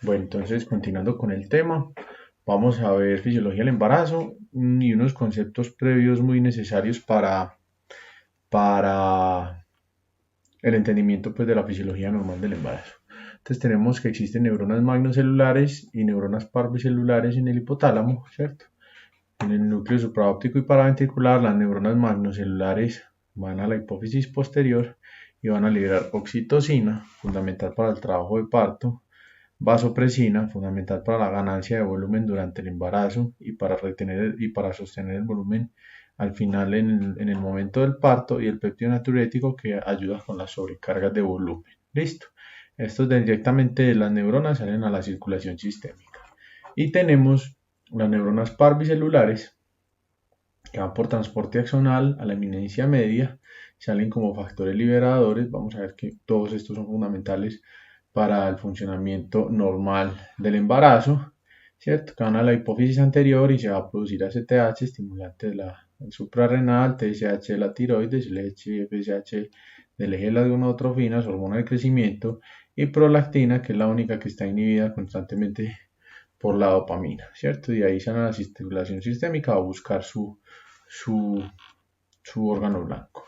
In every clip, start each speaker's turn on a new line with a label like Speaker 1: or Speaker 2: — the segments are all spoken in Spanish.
Speaker 1: Bueno, entonces continuando con el tema, vamos a ver fisiología del embarazo y unos conceptos previos muy necesarios para el entendimiento pues, de la fisiología normal del embarazo. Entonces tenemos que existen neuronas magnocelulares y neuronas parvocelulares en el hipotálamo, ¿cierto? En el núcleo supraóptico y paraventricular, las neuronas magnocelulares van a la hipófisis posterior y van a liberar oxitocina, fundamental para el trabajo de parto, vasopresina, fundamental para la ganancia de volumen durante el embarazo y para retener y para sostener el volumen al final en el momento del parto, y el péptido natriurético que ayuda con las sobrecargas de volumen. Listo. Estos directamente de las neuronas salen a la circulación sistémica. Y tenemos las neuronas parvicelulares que van por transporte axonal a la eminencia media, salen como factores liberadores. Vamos a ver que todos estos son fundamentales para el funcionamiento normal del embarazo, ¿cierto? Que van a la hipófisis anterior y se va a producir ACTH, estimulante de la suprarrenal, TSH de la tiroides, LH, FSH del eje de las gonadotrofinas, hormona de crecimiento, y prolactina, que es la única que está inhibida constantemente por la dopamina, ¿cierto? Y ahí sale la circulación sistémica a buscar su, su órgano blanco.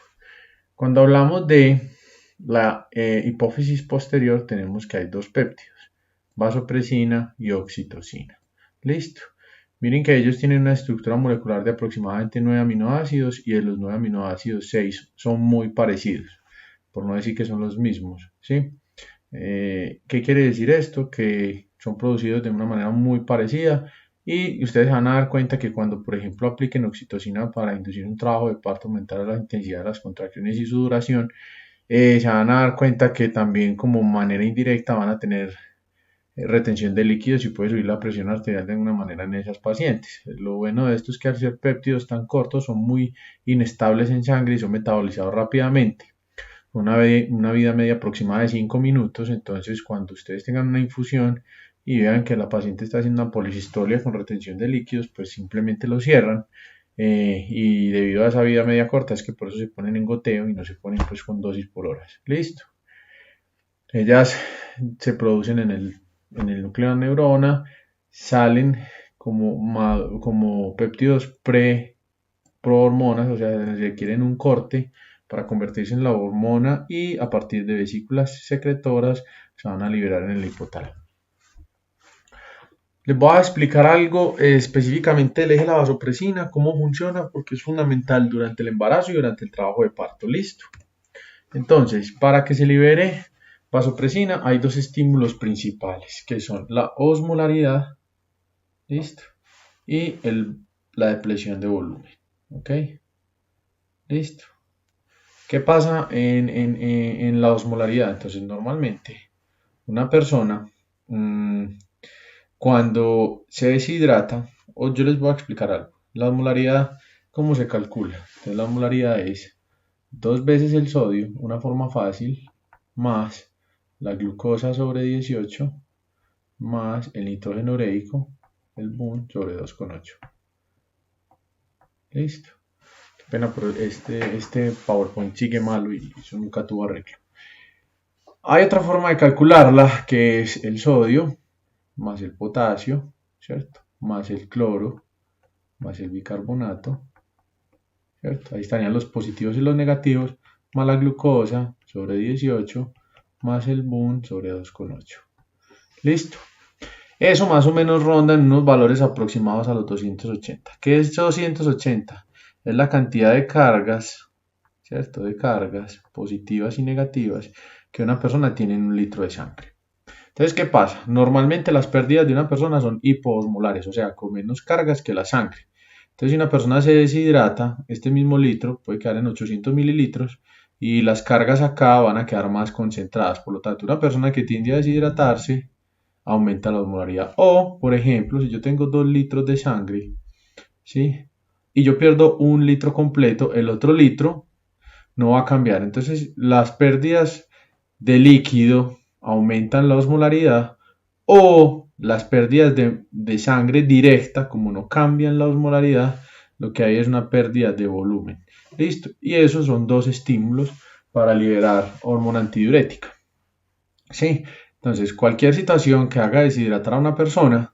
Speaker 1: Cuando hablamos de la hipófisis posterior, tenemos que hay dos péptidos, vasopresina y oxitocina. Listo. Miren que ellos tienen una estructura molecular de aproximadamente 9 aminoácidos, y de los 9 aminoácidos 6 son muy parecidos, por no decir que son los mismos, ¿sí? ¿Qué quiere decir esto? Que son producidos de una manera muy parecida, y ustedes van a dar cuenta que cuando, por ejemplo, apliquen oxitocina para inducir un trabajo de parto, aumentar la intensidad de las contracciones y su duración, se van a dar cuenta que también como manera indirecta van a tener retención de líquidos y puede subir la presión arterial de alguna manera en esas pacientes. Lo bueno de esto es que al ser péptidos tan cortos son muy inestables en sangre y son metabolizados rápidamente. Una vida media aproximada de 5 minutos. Entonces, cuando ustedes tengan una infusión y vean que la paciente está haciendo una polisistolia con retención de líquidos, pues simplemente lo cierran. Y debido a esa vida media corta es que por eso se ponen en goteo y no se ponen pues con dosis por horas. Listo. Ellas se producen en el núcleo de la neurona, salen como péptidos prohormonas, o sea, requieren un corte para convertirse en la hormona, y a partir de vesículas secretoras se van a liberar en el hipotálamo. Les voy a explicar algo específicamente del eje de la vasopresina, cómo funciona, porque es fundamental durante el embarazo y durante el trabajo de parto. Listo. Entonces, para que se libere vasopresina hay dos estímulos principales, que son la osmolaridad, ¿listo? Y la depresión de volumen, ¿ok? Listo. ¿Qué pasa en la osmolaridad? Entonces, normalmente una persona, cuando se deshidrata, o yo les voy a explicar algo, la osmolaridad, ¿cómo se calcula? Entonces, la osmolaridad es 2 veces el sodio, una forma fácil, más la glucosa sobre 18, más el nitrógeno ureico, el BUN, sobre 2,8. Listo. Qué pena, pero este PowerPoint sigue malo y eso nunca tuvo arreglo. Hay otra forma de calcularla, que es el sodio más el potasio, ¿cierto? Más el cloro, más el bicarbonato, ¿cierto? Ahí estarían los positivos y los negativos, más la glucosa sobre 18, más el BUN sobre 2,8. Listo. Eso más o menos ronda en unos valores aproximados a los 280. ¿Qué es 280? Es la cantidad de cargas, ¿cierto? De cargas positivas y negativas que una persona tiene en un litro de sangre. Entonces, ¿qué pasa? Normalmente las pérdidas de una persona son hipoosmolares, o sea, con menos cargas que la sangre. Entonces, si una persona se deshidrata, este mismo litro puede quedar en 800 mililitros y las cargas acá van a quedar más concentradas. Por lo tanto, una persona que tiende a deshidratarse aumenta la osmolaridad. O, por ejemplo, si yo tengo 2 litros de sangre, ¿sí? Y yo pierdo 1 litro completo, el otro litro no va a cambiar. Entonces, las pérdidas de líquido aumentan la osmolaridad, o las pérdidas de sangre directa, como no cambian la osmolaridad, lo que hay es una pérdida de volumen. Listo. Y esos son dos estímulos para liberar hormona antidiurética. ¿Sí? Entonces, cualquier situación que haga deshidratar a una persona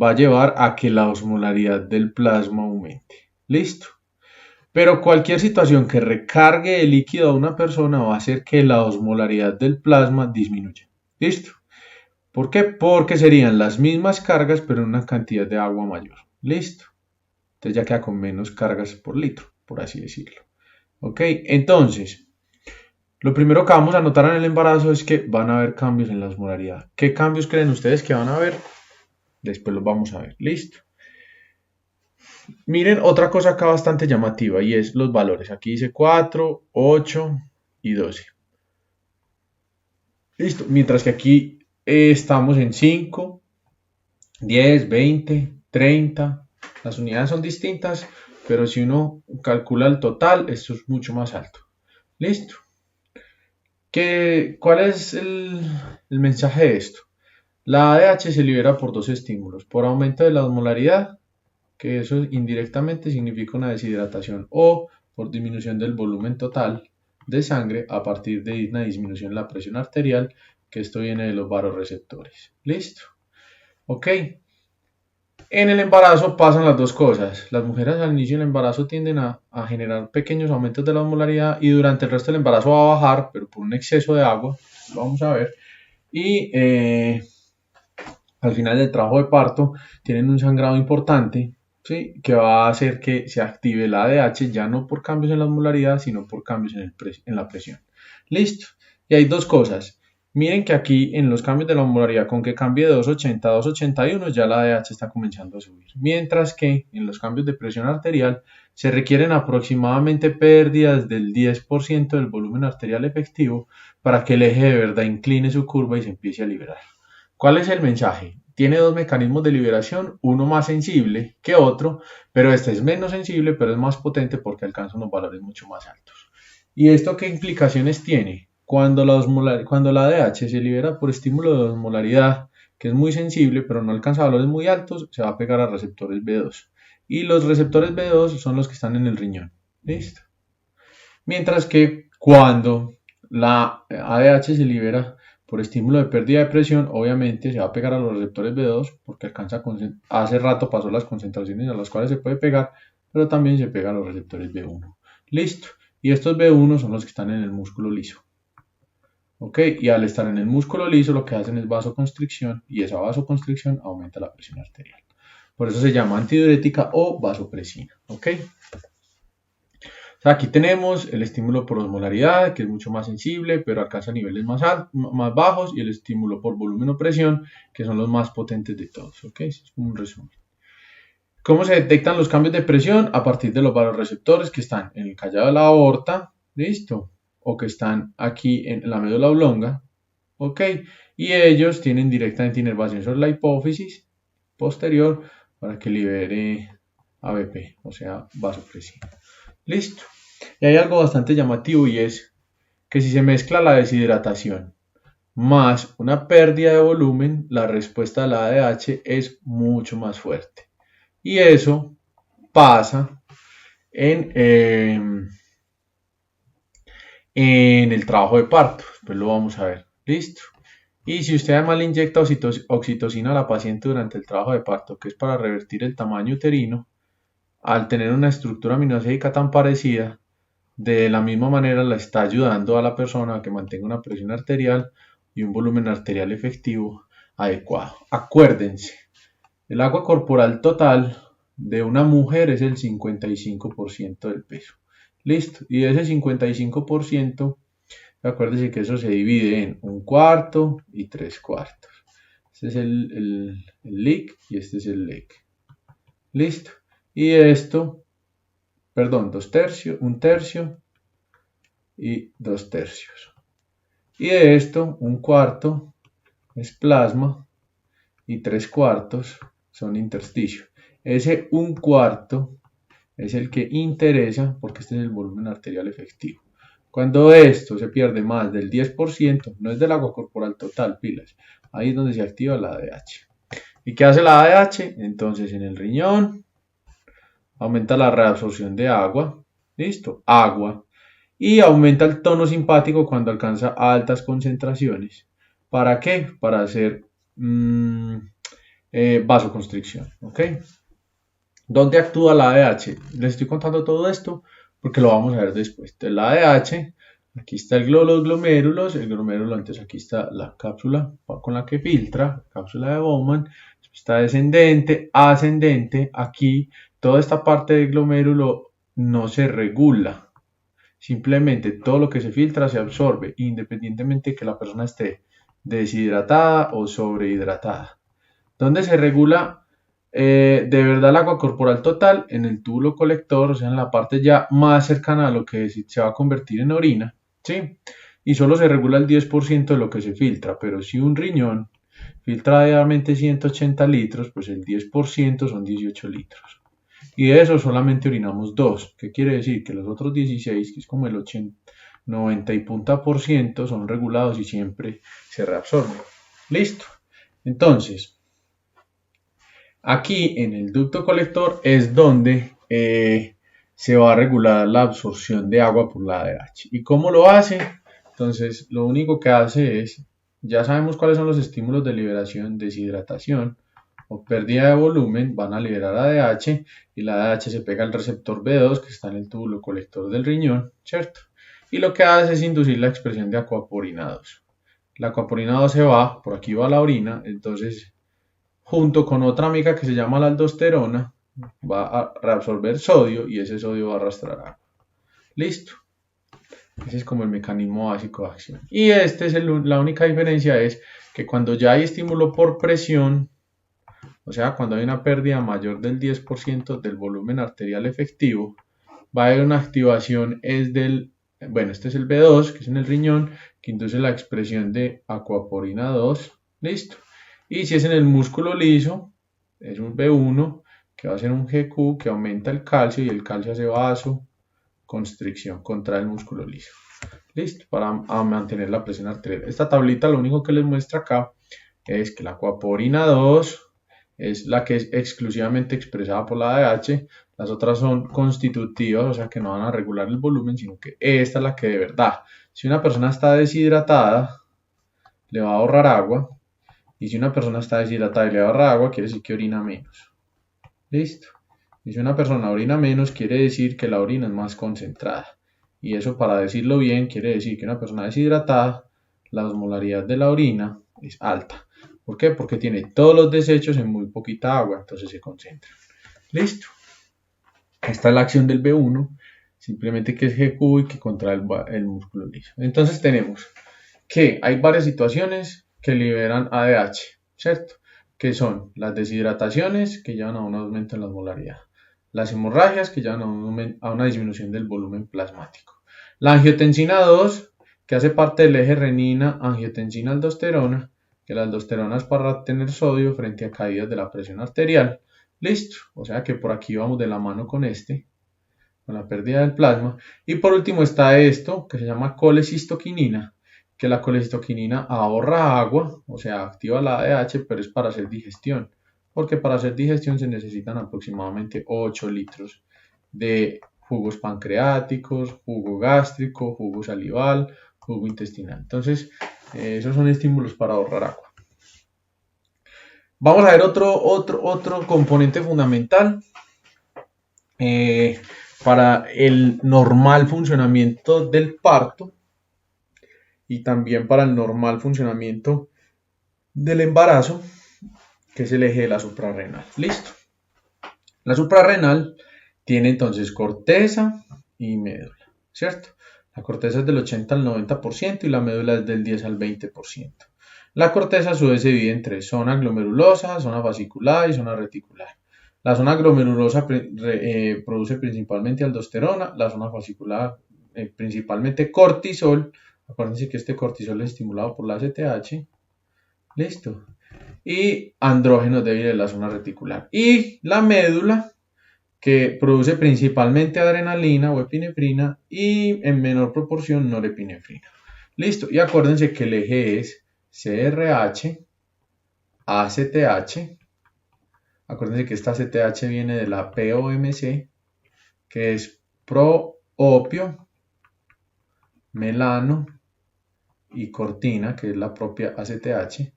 Speaker 1: va a llevar a que la osmolaridad del plasma aumente. ¿Listo? Pero cualquier situación que recargue el líquido a una persona va a hacer que la osmolaridad del plasma disminuya. ¿Listo? ¿Por qué? Porque serían las mismas cargas, pero en una cantidad de agua mayor. ¿Listo? Entonces ya queda con menos cargas por litro, por así decirlo. ¿Ok? Entonces, lo primero que vamos a notar en el embarazo es que van a haber cambios en la osmolaridad. ¿Qué cambios creen ustedes que van a haber? Después los vamos a ver. ¿Listo? Miren otra cosa acá bastante llamativa y es los valores. Aquí dice 4, 8 y 12. Listo. Mientras que aquí estamos en 5, 10, 20, 30. Las unidades son distintas, pero si uno calcula el total, esto es mucho más alto. Listo. ¿Cuál es el mensaje de esto? La ADH se libera por dos estímulos, por aumento de la osmolaridad, que eso indirectamente significa una deshidratación, o por disminución del volumen total de sangre a partir de una disminución en la presión arterial, que esto viene de los vasoreceptores. ¿Listo? Ok. En el embarazo pasan las dos cosas. Las mujeres al inicio del embarazo tienden a generar pequeños aumentos de la osmolaridad y durante el resto del embarazo va a bajar, pero por un exceso de agua, lo vamos a ver. Y al final del trabajo de parto tienen un sangrado importante, ¿sí? Que va a hacer que se active la ADH ya no por cambios en la osmolaridad, sino por cambios en la presión. Listo. Y hay dos cosas. Miren que aquí en los cambios de la osmolaridad, con que cambie de 280 a 281, ya la ADH está comenzando a subir. Mientras que en los cambios de presión arterial se requieren aproximadamente pérdidas del 10% del volumen arterial efectivo para que el eje de verdad incline su curva y se empiece a liberar. ¿Cuál es el mensaje? Tiene dos mecanismos de liberación, uno más sensible que otro, pero este es menos sensible, pero es más potente porque alcanza unos valores mucho más altos. ¿Y esto qué implicaciones tiene? Cuando la ADH se libera por estímulo de osmolaridad, que es muy sensible, pero no alcanza valores muy altos, se va a pegar a receptores B2. Y los receptores B2 son los que están en el riñón. ¿Listo? Mientras que cuando la ADH se libera por estímulo de pérdida de presión, obviamente se va a pegar a los receptores B2 porque hace rato pasó las concentraciones a las cuales se puede pegar, pero también se pega a los receptores B1. Listo. Y estos B1 son los que están en el músculo liso. ¿Ok? Y al estar en el músculo liso lo que hacen es vasoconstricción y esa vasoconstricción aumenta la presión arterial. Por eso se llama antidiurética o vasopresina. ¿Ok? Aquí tenemos el estímulo por osmolaridad, que es mucho más sensible, pero alcanza niveles más bajos, y el estímulo por volumen o presión, que son los más potentes de todos. ¿Ok? Eso es un resumen. ¿Cómo se detectan los cambios de presión? A partir de los vasoreceptores que están en el callado de la aorta, ¿listo? O que están aquí en la médula oblonga, ¿ok? Y ellos tienen directamente inervación sobre la hipófisis posterior para que libere ABP, o sea, vasopresina. Listo. Y hay algo bastante llamativo y es que si se mezcla la deshidratación más una pérdida de volumen, la respuesta de la ADH es mucho más fuerte. Y eso pasa en el trabajo de parto. Después lo vamos a ver. Listo. Y si usted además le inyecta oxitocina a la paciente durante el trabajo de parto, que es para revertir el tamaño uterino, al tener una estructura aminoácidica tan parecida, de la misma manera la está ayudando a la persona a que mantenga una presión arterial y un volumen arterial efectivo adecuado. Acuérdense, el agua corporal total de una mujer es el 55% del peso. Listo. Y de ese 55%, acuérdense que eso se divide en un cuarto y 3/4. Este es el lic y este es el lec. Listo. Y esto, perdón, 2/3, 1/3 y 2/3. Y de esto, 1/4 es plasma y 3/4 son intersticios. Ese 1/4 es el que interesa porque este es el volumen arterial efectivo. Cuando esto se pierde más del 10%, no es del agua corporal total, pilas, ahí es donde se activa la ADH. ¿Y qué hace la ADH? Entonces en el riñón aumenta la reabsorción de agua, listo, agua, y aumenta el tono simpático cuando alcanza altas concentraciones, ¿Para qué? Para hacer vasoconstricción, ¿ok? ¿Dónde actúa la ADH? Les estoy contando todo esto porque lo vamos a ver después. Entonces, la ADH, aquí está los glomérulos, el glomérulo, entonces aquí está la cápsula con la que filtra, cápsula de Bowman, está descendente, ascendente, aquí toda esta parte del glomérulo no se regula, simplemente todo lo que se filtra se absorbe, independientemente de que la persona esté deshidratada o sobrehidratada. ¿Dónde se regula de verdad el agua corporal total? En el túbulo colector, o sea, en la parte ya más cercana a lo que se va a convertir en orina, ¿sí? Y solo se regula el 10% de lo que se filtra, pero si un riñón filtra diariamente 180 litros, pues el 10% son 18 litros. Y de eso solamente orinamos 2. ¿Qué quiere decir? Que los otros 16, que es como el 80, 90 y punta por ciento, son regulados y siempre se reabsorben. Listo. Entonces, aquí en el ducto colector es donde se va a regular la absorción de agua por la ADH. ¿Y cómo lo hace? Entonces, lo único que hace es, ya sabemos cuáles son los estímulos de liberación, deshidratación o pérdida de volumen, van a liberar ADH y la ADH se pega al receptor B2 que está en el túbulo colector del riñón, ¿cierto? Y lo que hace es inducir la expresión de aquaporina 2. La aquaporina 2 se va, por aquí va la orina, entonces junto con otra amiga que se llama la aldosterona, va a reabsorber sodio y ese sodio va a arrastrar agua. Listo. Ese es como el mecanismo básico de acción. Y la única diferencia es que cuando ya hay estímulo por presión, o sea, cuando hay una pérdida mayor del 10% del volumen arterial efectivo, va a haber una activación, este es el B2, que es en el riñón, que induce la expresión de aquaporina 2, listo. Y si es en el músculo liso, es un B1, que va a ser un GQ, que aumenta el calcio, y el calcio hace vasoconstricción contra el músculo liso. Listo, para mantener la presión arterial. Esta tablita lo único que les muestra acá es que la aquaporina 2 es la que es exclusivamente expresada por la ADH, las otras son constitutivas, o sea que no van a regular el volumen, sino que esta es la que de verdad, si una persona está deshidratada, le va a ahorrar agua, y si una persona está deshidratada y le ahorra agua, quiere decir que orina menos. Listo. Y si una persona orina menos, quiere decir que la orina es más concentrada. Y eso, para decirlo bien, quiere decir que una persona deshidratada, la osmolaridad de la orina es alta. ¿Por qué? Porque tiene todos los desechos en muy poquita agua, entonces se concentra. Listo. Esta es la acción del B1, simplemente que es GQ y que contrae el músculo liso. Entonces tenemos que hay varias situaciones que liberan ADH, ¿cierto? Que son las deshidrataciones, que llevan a un aumento en la osmolaridad, las hemorragias, que llevan a una disminución del volumen plasmático, la angiotensina 2, que hace parte del eje renina, angiotensina, aldosterona, que la aldosterona es para tener sodio frente a caídas de la presión arterial. Listo, o sea que por aquí vamos de la mano con con la pérdida del plasma. Y por último está esto, que se llama colecistoquinina, que la colecistoquinina ahorra agua, o sea, activa la ADH, pero es para hacer digestión, porque para hacer digestión se necesitan aproximadamente 8 litros de jugos pancreáticos, jugo gástrico, jugo salival, jugo intestinal. Entonces, esos son estímulos para ahorrar agua. Vamos a ver otro componente fundamental para el normal funcionamiento del parto y también para el normal funcionamiento del embarazo, que es el eje de la suprarrenal. Listo. La suprarrenal tiene entonces corteza y médula, ¿cierto? La corteza es del 80 al 90% y la médula es del 10 al 20%. La corteza a su vez se divide entre zona glomerulosa, zona fascicular y zona reticular. La zona glomerulosa produce principalmente aldosterona, la zona fascicular principalmente cortisol. Acuérdense que este cortisol es estimulado por la ACTH. Listo. Y andrógenos débiles de la zona reticular. Y la médula, que produce principalmente adrenalina o epinefrina y en menor proporción norepinefrina. Listo. Y acuérdense que el eje es CRH, ACTH. Acuérdense que esta ACTH viene de la POMC, que es proopio, melano y cortina, que es la propia ACTH.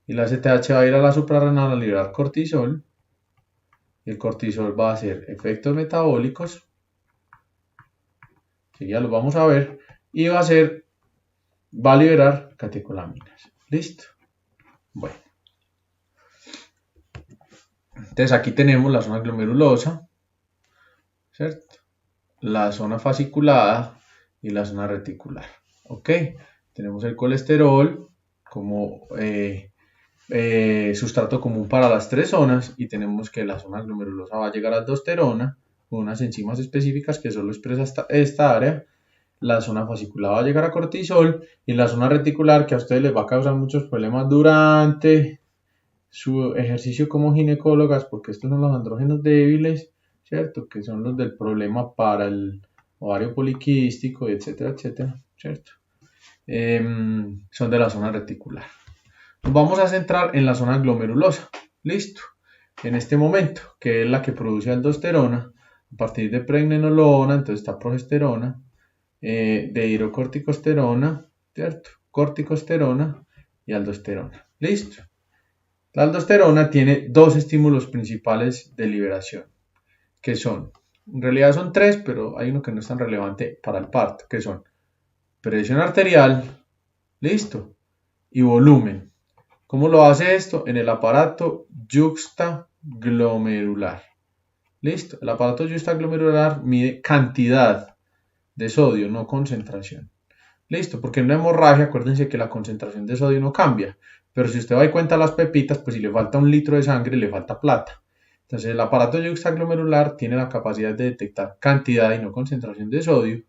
Speaker 1: Y la ACTH va a ir a la suprarrenal a liberar cortisol. Y el cortisol va a hacer efectos metabólicos, que ya los vamos a ver, y va a liberar catecolaminas. ¿Listo? Bueno. Entonces aquí tenemos la zona glomerulosa, ¿cierto? La zona fasciculada y la zona reticular. ¿Ok? Tenemos el colesterol como sustrato común para las tres zonas y tenemos que la zona glomerulosa va a llegar a aldosterona con unas enzimas específicas que solo expresa esta área. La zona fascicular va a llegar a cortisol y la zona reticular, que a ustedes les va a causar muchos problemas durante su ejercicio como ginecólogas, porque estos son los andrógenos débiles, ¿cierto? Que son los del problema para el ovario poliquístico, etcétera, etcétera, ¿cierto? Son de la zona reticular. Nos vamos a centrar en la zona glomerulosa, listo, en este momento, que es la que produce aldosterona, a partir de pregnenolona, entonces está progesterona, de hidrocorticosterona, ¿cierto? Corticosterona y aldosterona, listo. La aldosterona tiene dos estímulos principales de liberación, que son, en realidad son tres, pero hay uno que no es tan relevante para el parto, que son presión arterial, listo, y volumen. ¿Cómo lo hace esto? En el aparato yuxtaglomerular. Listo, el aparato yuxtaglomerular mide cantidad de sodio, no concentración. Listo, porque en una hemorragia, acuérdense que la concentración de sodio no cambia. Pero si usted va y cuenta las pepitas, pues si le falta 1 litro de sangre, le falta plata. Entonces el aparato yuxtaglomerular tiene la capacidad de detectar cantidad y no concentración de sodio.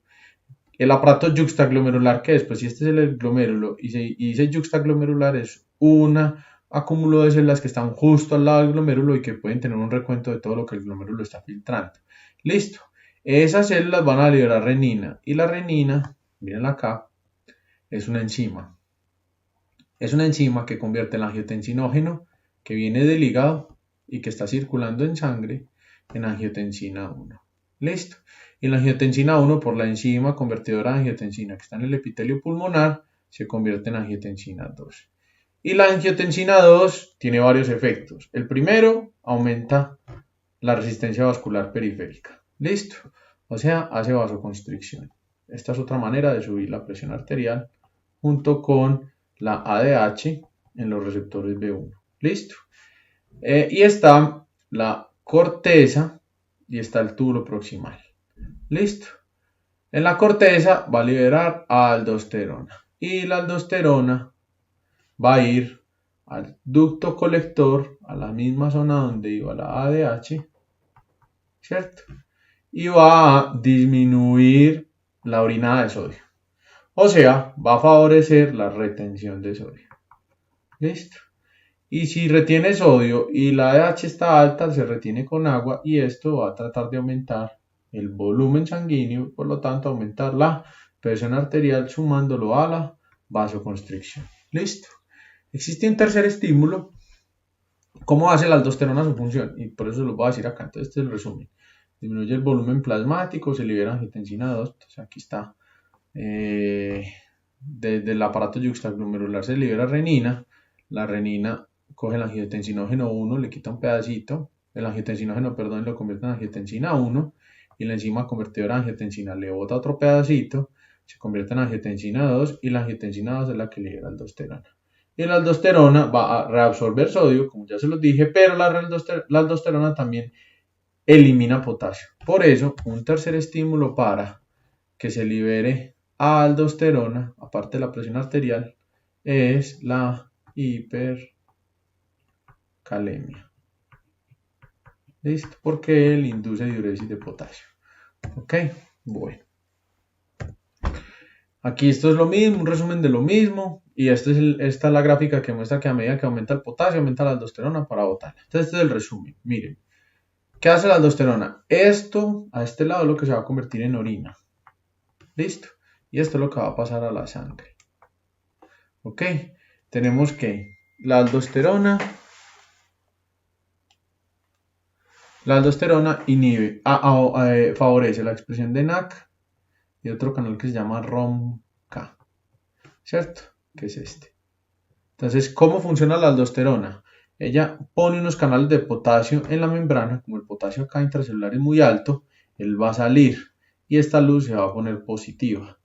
Speaker 1: El aparato yuxtaglomerular, ¿qué es? Pues si este es el glomérulo y dice yuxtaglomerular, es un acúmulo de células que están justo al lado del glomérulo y que pueden tener un recuento de todo lo que el glomérulo está filtrando. Listo. Esas células van a liberar renina y la renina, miren acá, es una enzima. Es una enzima que convierte el angiotensinógeno que viene del hígado y que está circulando en sangre en angiotensina 1. Listo. Y la angiotensina 1 por la enzima convertidora de angiotensina que está en el epitelio pulmonar se convierte en angiotensina 2. Y la angiotensina 2 tiene varios efectos. El primero, aumenta la resistencia vascular periférica. Listo. O sea, hace vasoconstricción. Esta es otra manera de subir la presión arterial junto con la ADH en los receptores B1. Listo. Y está la corteza y está el túbulo proximal. Listo. En la corteza va a liberar aldosterona y la aldosterona va a ir al ducto colector, a la misma zona donde iba la ADH, ¿cierto? Y va a disminuir la orinada de sodio. O sea, va a favorecer la retención de sodio. ¿Listo? Y si retiene sodio y la ADH está alta, se retiene con agua y esto va a tratar de aumentar el volumen sanguíneo, por lo tanto aumentar la presión arterial sumándolo a la vasoconstricción. ¿Listo? Existe un tercer estímulo. ¿Cómo hace la aldosterona su función? Y por eso lo voy a decir acá. Entonces este es el resumen. Disminuye el volumen plasmático, se libera angiotensina 2. Entonces aquí está. Desde el aparato yuxtaglomerular se libera renina. La renina coge el angiotensinógeno 1, le quita un pedacito. El angiotensinógeno, perdón, lo convierte en angiotensina 1. Y la enzima convertidora de angiotensina le bota otro pedacito. Se convierte en angiotensina 2. Y la angiotensina 2 es la que libera aldosterona. Y la aldosterona va a reabsorber sodio, como ya se los dije, pero la aldosterona también elimina potasio. Por eso, un tercer estímulo para que se libere aldosterona, aparte de la presión arterial, es la hipercalemia. ¿Listo? Porque él induce diuresis de potasio. ¿Ok? Bueno. Aquí esto es lo mismo, un resumen de lo mismo. Y esta es la gráfica que muestra que a medida que aumenta el potasio, aumenta la aldosterona para botarla. Entonces este es el resumen. Miren. ¿Qué hace la aldosterona? Esto, a este lado, es lo que se va a convertir en orina. ¿Listo? Y esto es lo que va a pasar a la sangre. ¿Ok? Tenemos que la aldosterona inhibe, favorece la expresión de NAC y otro canal que se llama ROMK. ¿cierto? Que es este. Entonces, ¿cómo funciona la aldosterona? Ella pone unos canales de potasio en la membrana, como el potasio acá intracelular es muy alto, él va a salir y esta luz se va a poner positiva.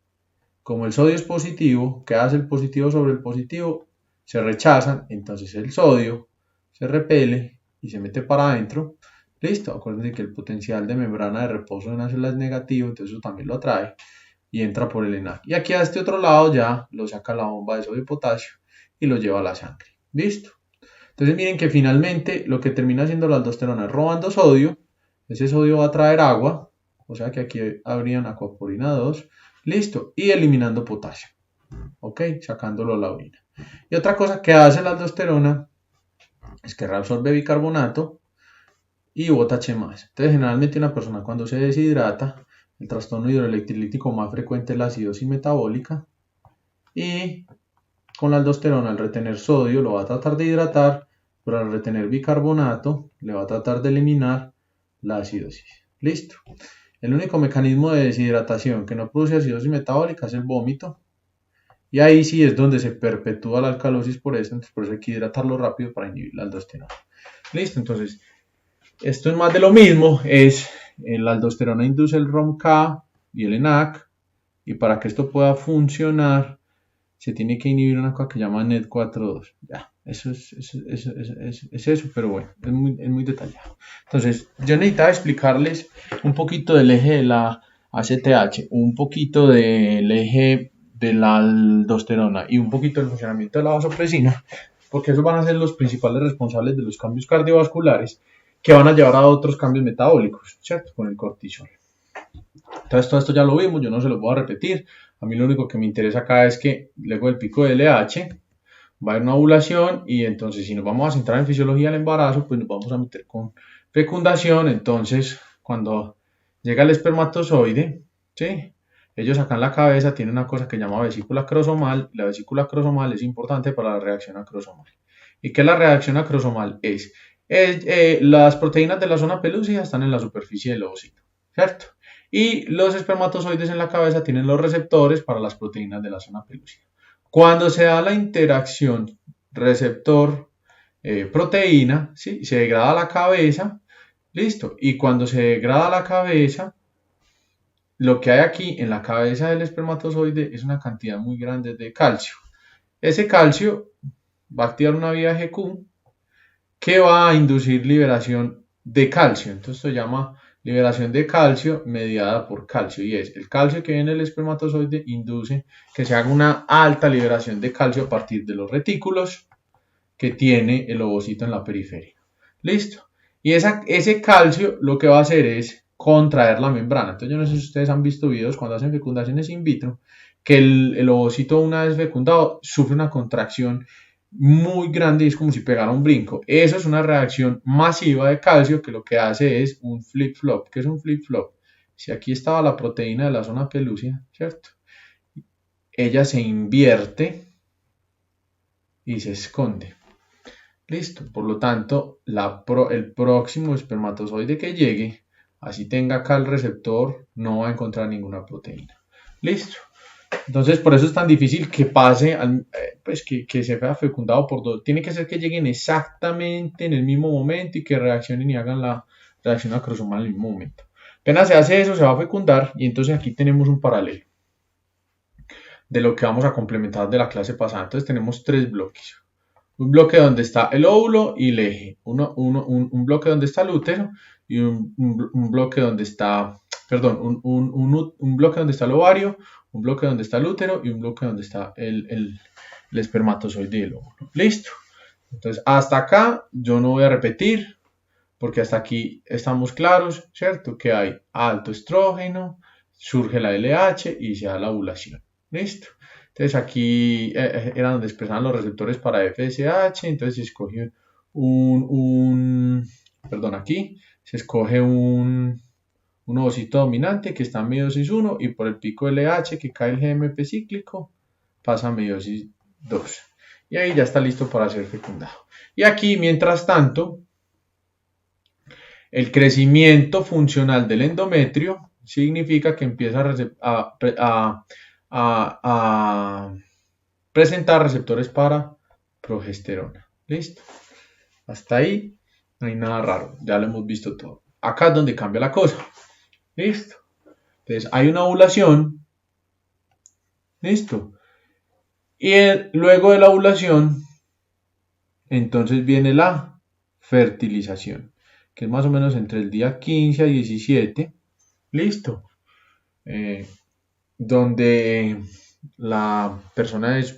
Speaker 1: Como el sodio es positivo, ¿qué hace el positivo sobre el positivo? Se rechazan, entonces el sodio se repele y se mete para adentro. Listo, acuérdense que el potencial de membrana de reposo de una célula es negativo, entonces eso también lo atrae y entra por el ENaC. Y aquí a este otro lado ya lo saca la bomba de sodio y potasio y lo lleva a la sangre. Listo. Entonces miren que finalmente lo que termina haciendo la aldosterona es robando sodio. Ese sodio va a traer agua, o sea que aquí habrían acuaporina 2. Listo. Y eliminando potasio. Ok, sacándolo a la orina. Y otra cosa que hace la aldosterona es que reabsorbe bicarbonato y bota H+. Entonces generalmente una persona cuando se deshidrata, el trastorno hidroelectrolítico más frecuente es la acidosis metabólica y con la aldosterona al retener sodio lo va a tratar de hidratar, pero al retener bicarbonato le va a tratar de eliminar la acidosis. Listo. El único mecanismo de deshidratación que no produce acidosis metabólica es el vómito. Y ahí sí es donde se perpetúa la alcalosis por eso, entonces por eso hay que hidratarlo rápido para inhibir la aldosterona. Listo, entonces esto es más de lo mismo, la aldosterona induce el ROMK y el ENaC, y para que esto pueda funcionar se tiene que inhibir una cosa que se llama NET4-2. Ya, eso es eso, pero bueno, es muy detallado. Entonces, yo necesitaba explicarles un poquito del eje de la ACTH, un poquito del eje de la aldosterona y un poquito del funcionamiento de la vasopresina, porque esos van a ser los principales responsables de los cambios cardiovasculares que van a llevar a otros cambios metabólicos, ¿cierto? Con el cortisol. Entonces todo esto ya lo vimos, yo no se lo voy a repetir. A mí lo único que me interesa acá es que luego del pico de LH va a haber una ovulación y entonces si nos vamos a centrar en fisiología del embarazo, pues nos vamos a meter con fecundación. Entonces cuando llega el espermatozoide, ¿sí? Ellos acá en la cabeza tienen una cosa que se llama vesícula acrosomal. La vesícula acrosomal es importante para la reacción acrosomal. ¿Y qué es la reacción acrosomal? Las proteínas de la zona pelúcida están en la superficie del ovocito, ¿cierto? Y los espermatozoides en la cabeza tienen los receptores para las proteínas de la zona pelúcida. Cuando se da la interacción receptor-proteína, ¿sí? Se degrada la cabeza, listo. Y cuando se degrada la cabeza, lo que hay aquí en la cabeza del espermatozoide es una cantidad muy grande de calcio. Ese calcio va a activar una vía GQ que va a inducir liberación de calcio. Entonces esto se llama liberación de calcio mediada por calcio, y es el calcio que viene en el espermatozoide induce que se haga una alta liberación de calcio a partir de los retículos que tiene el ovocito en la periferia. Listo. Y ese calcio lo que va a hacer es contraer la membrana. Entonces yo no sé si ustedes han visto videos cuando hacen fecundaciones in vitro, que el ovocito una vez fecundado sufre una contracción muy grande y es como si pegara un brinco. Eso es una reacción masiva de calcio que lo que hace es un flip-flop. ¿Qué es un flip-flop? Si aquí estaba la proteína de la zona pelúcida, ¿cierto? Ella se invierte y se esconde. Listo. Por lo tanto, el próximo espermatozoide que llegue, así tenga acá el receptor, no va a encontrar ninguna proteína. Listo. Entonces, por eso es tan difícil que pase, pues que se vea fecundado por dos. Tiene que ser que lleguen exactamente en el mismo momento y que reaccionen y hagan la reacción acrosomal en el mismo momento. Apenas se hace eso, se va a fecundar y entonces aquí tenemos un paralelo de lo que vamos a complementar de la clase pasada. Entonces tenemos tres bloques. Un bloque donde está el óvulo y el eje. Un bloque donde está el útero y un bloque donde está, perdón, un bloque donde está el ovario, un bloque donde está el útero y un bloque donde está el espermatozoide y el óvulo. Listo. Entonces, hasta acá yo no voy a repetir porque hasta aquí estamos claros, ¿cierto? Que hay alto estrógeno, surge la LH y se da la ovulación. Listo. Entonces aquí era donde expresaban los receptores para FSH, entonces se escoge aquí se escoge un ovocito dominante que está en meiosis 1 y por el pico LH que cae el GMP cíclico pasa a meiosis 2 y ahí ya está listo para ser fecundado. Y aquí mientras tanto el crecimiento funcional del endometrio significa que empieza a presentar receptores para progesterona. ¿Listo? Hasta ahí no hay nada raro, ya lo hemos visto todo. Acá es donde cambia la cosa. ¿Listo? Entonces hay una ovulación. ¿Listo? Y luego de la ovulación, entonces viene la fertilización, que es más o menos entre el día 15 a 17. ¿Listo? Donde la persona es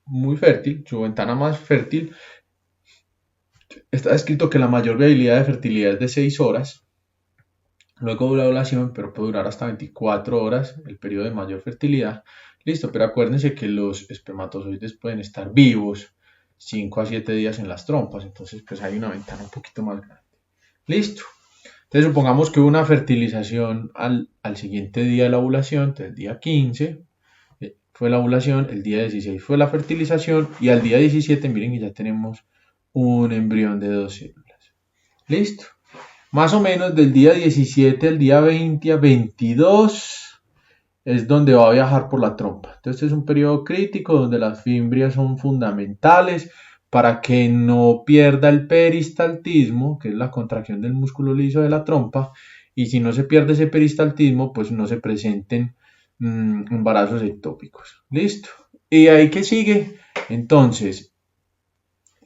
Speaker 1: muy fértil, su ventana más fértil. Está escrito que la mayor viabilidad de fertilidad es de 6 horas, luego de la ovulación, pero puede durar hasta 24 horas, el periodo de mayor fertilidad. Listo, pero acuérdense que los espermatozoides pueden estar vivos 5 a 7 días en las trompas, entonces pues hay una ventana un poquito más grande. Listo. Entonces supongamos que hubo una fertilización al siguiente día de la ovulación, entonces el día 15 fue la ovulación, el día 16 fue la fertilización y al día 17 miren que ya tenemos un embrión de 2 células. Listo. Más o menos del día 17 al día 20 a 22 es donde va a viajar por la trompa. Entonces este es un periodo crítico donde las fimbrias son fundamentales para que no pierda el peristaltismo, que es la contracción del músculo liso de la trompa, y si no se pierde ese peristaltismo, pues no se presenten embarazos ectópicos. Listo. ¿Y ahí qué sigue? Entonces,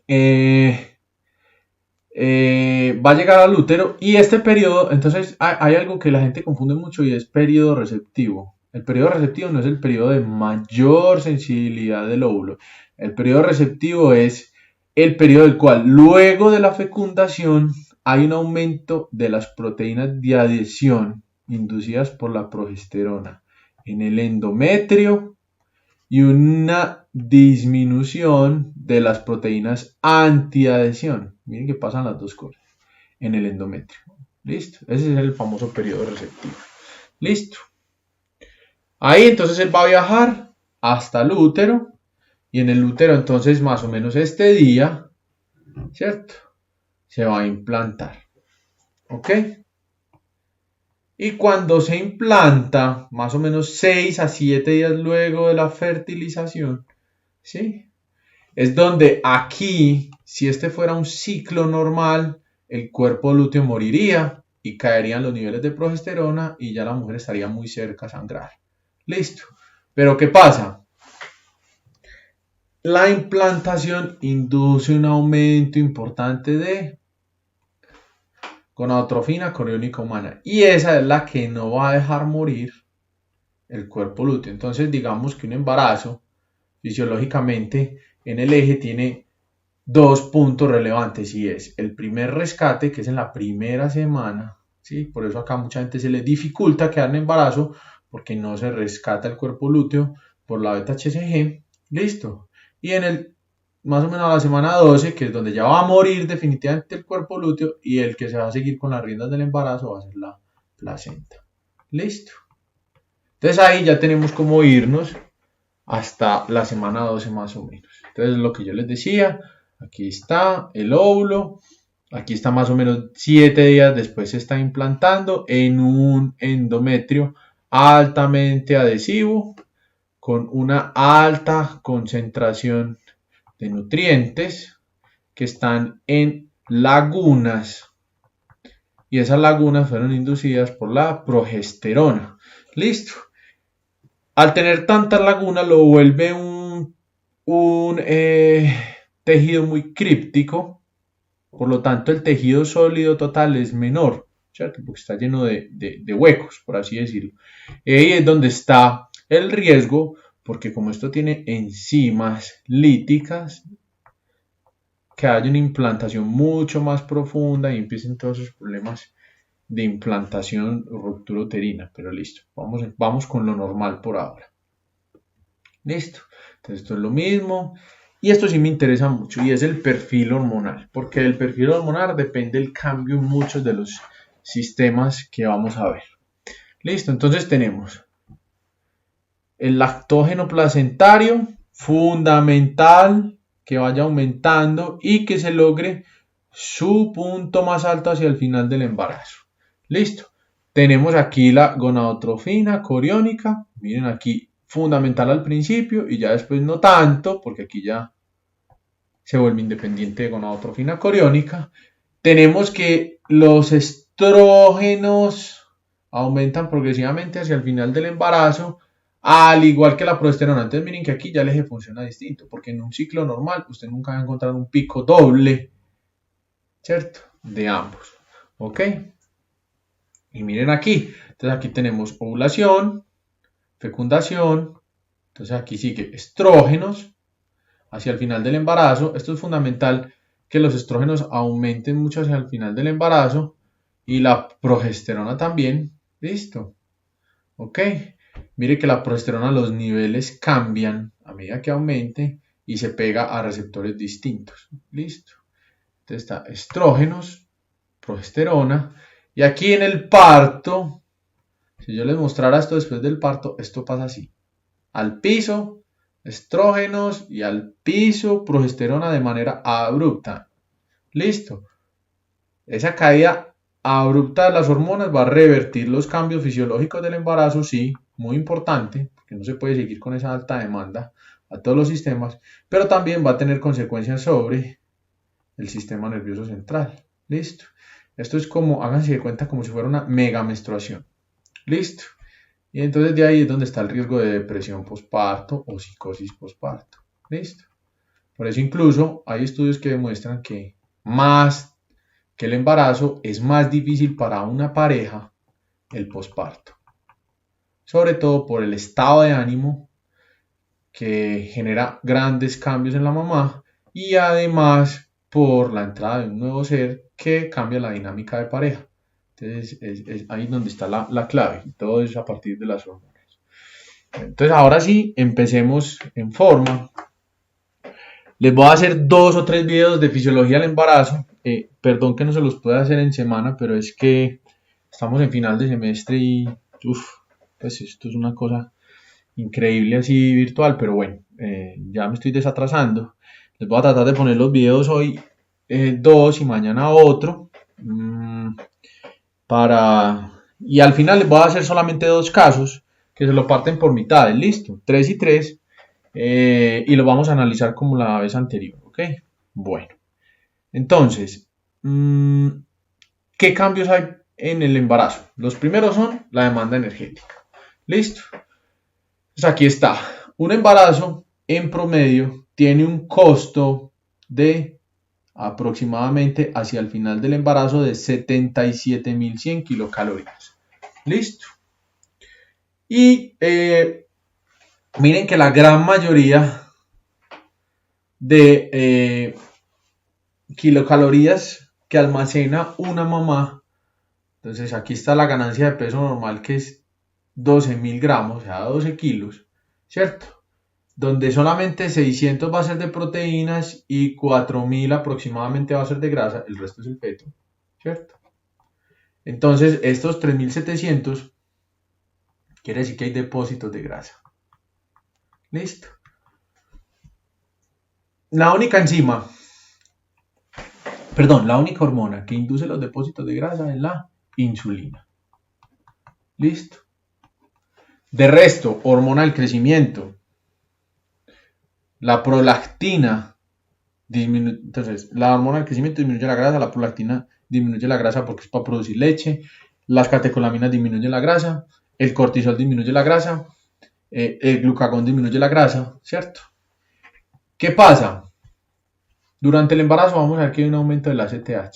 Speaker 1: va a llegar al útero y este periodo, entonces hay algo que la gente confunde mucho y es periodo receptivo. El periodo receptivo no es el periodo de mayor sensibilidad del óvulo. El periodo receptivo es el periodo del cual luego de la fecundación hay un aumento de las proteínas de adhesión inducidas por la progesterona en el endometrio y una disminución de las proteínas antiadhesión. Miren que pasan las dos cosas en el endometrio. Listo. Ese es el famoso periodo receptivo. Listo. Ahí entonces él va a viajar hasta el útero. Y en el útero entonces más o menos este día, ¿cierto? Se va a implantar. ¿Ok? Y cuando se implanta, más o menos 6 a 7 días luego de la fertilización, ¿sí? Es donde aquí, si este fuera un ciclo normal, el cuerpo lúteo moriría y caerían los niveles de progesterona y ya la mujer estaría muy cerca a sangrar. Listo. Pero ¿qué pasa? La implantación induce un aumento importante de gonadotrofina coriónica humana y esa es la que no va a dejar morir el cuerpo lúteo. Entonces digamos que un embarazo fisiológicamente en el eje tiene dos puntos relevantes y es el primer rescate, que es en la primera semana, ¿sí? Por eso acá mucha gente se le dificulta quedar en embarazo porque no se rescata el cuerpo lúteo por la beta-HCG, listo. Y en el más o menos a la semana 12, que es donde ya va a morir definitivamente el cuerpo lúteo y el que se va a seguir con las riendas del embarazo va a ser la placenta, listo. Entonces ahí ya tenemos cómo irnos hasta la semana 12 más o menos. Entonces lo que yo les decía, aquí está el óvulo, aquí está más o menos 7 días después se está implantando en un endometrio altamente adhesivo con una alta concentración de nutrientes que están en lagunas y esas lagunas fueron inducidas por la progesterona. Listo. Al tener tantas lagunas lo vuelve un tejido muy críptico, por lo tanto el tejido sólido total es menor, ¿cierto? Porque está lleno de huecos, por así decirlo. Y ahí es donde está el riesgo, porque como esto tiene enzimas líticas, que haya una implantación mucho más profunda y empiecen todos esos problemas de implantación o ruptura uterina. Pero listo, vamos con lo normal por ahora. Listo. Entonces esto es lo mismo. Y esto sí me interesa mucho y es el perfil hormonal. Porque del perfil hormonal depende el cambio en muchos de los sistemas que vamos a ver. Listo. Entonces tenemos el lactógeno placentario, fundamental que vaya aumentando y que se logre su punto más alto hacia el final del embarazo. Listo. Tenemos aquí la gonadotrofina coriónica. Miren aquí fundamental al principio y ya después no tanto, porque aquí ya se vuelve independiente de gonadotrofina coriónica. Tenemos que los estrógenos aumentan progresivamente hacia el final del embarazo, al igual que la progesterona. Entonces miren que aquí ya el eje funciona distinto, porque en un ciclo normal usted nunca va a encontrar un pico doble, ¿cierto? De ambos, ¿ok? Y miren aquí, entonces aquí tenemos ovulación, fecundación, entonces aquí sigue estrógenos hacia el final del embarazo. Esto es fundamental, que los estrógenos aumenten mucho hacia el final del embarazo y la progesterona también. Listo. Ok. Mire que la progesterona, los niveles cambian a medida que aumente y se pega a receptores distintos. Listo. Entonces está estrógenos, progesterona. Y aquí en el parto, si yo les mostrara esto después del parto, esto pasa así. Al piso, estrógenos, y al piso, progesterona de manera abrupta. Listo. Esa caída abrupta de las hormonas va a revertir los cambios fisiológicos del embarazo, sí, muy importante, porque no se puede seguir con esa alta demanda a todos los sistemas, pero también va a tener consecuencias sobre el sistema nervioso central. Listo. Esto es como, háganse de cuenta, como si fuera una mega menstruación. Listo. Y entonces de ahí es donde está el riesgo de depresión posparto o psicosis posparto. Listo. Por eso incluso hay estudios que demuestran que más que el embarazo es más difícil para una pareja el posparto. Sobre todo por el estado de ánimo que genera grandes cambios en la mamá y además por la entrada de un nuevo ser que cambia la dinámica de pareja. Entonces es ahí donde está la clave. Todo es a partir de las hormonas. Entonces ahora sí, empecemos en forma. Les voy a hacer 2 o 3 videos de fisiología del embarazo. Perdón que no se los pueda hacer en semana, pero es que estamos en final de semestre y pues esto es una cosa increíble así virtual, pero bueno, ya me estoy desatrasando. Les voy a tratar de poner los videos hoy 2 y mañana otro. Y al final les voy a hacer solamente 2 casos que se lo parten por mitades, listo, 3 y 3. Y lo vamos a analizar como la vez anterior, ¿ok? Bueno, entonces, ¿qué cambios hay en el embarazo? Los primeros son la demanda energética. ¿Listo? Pues aquí está. Un embarazo en promedio tiene un costo de aproximadamente hacia el final del embarazo de 77.100 kilocalorías. ¿Listo? Y miren que la gran mayoría de kilocalorías que almacena una mamá, entonces aquí está la ganancia de peso normal, que es 12.000 gramos, o sea, 12 kilos, ¿cierto? Donde solamente 600 va a ser de proteínas y 4.000 aproximadamente va a ser de grasa, el resto es el feto, ¿cierto? Entonces estos 3.700 quiere decir que hay depósitos de grasa. ¿Listo? La única hormona que induce los depósitos de grasa es la insulina. ¿Listo? De resto, hormona del crecimiento, la prolactina disminuye. Entonces, la hormona del crecimiento disminuye la grasa, la prolactina disminuye la grasa porque es para producir leche, las catecolaminas disminuyen la grasa, el cortisol disminuye la grasa, el glucagón disminuye la grasa, ¿cierto? ¿Qué pasa? Durante el embarazo vamos a ver que hay un aumento del ACTH.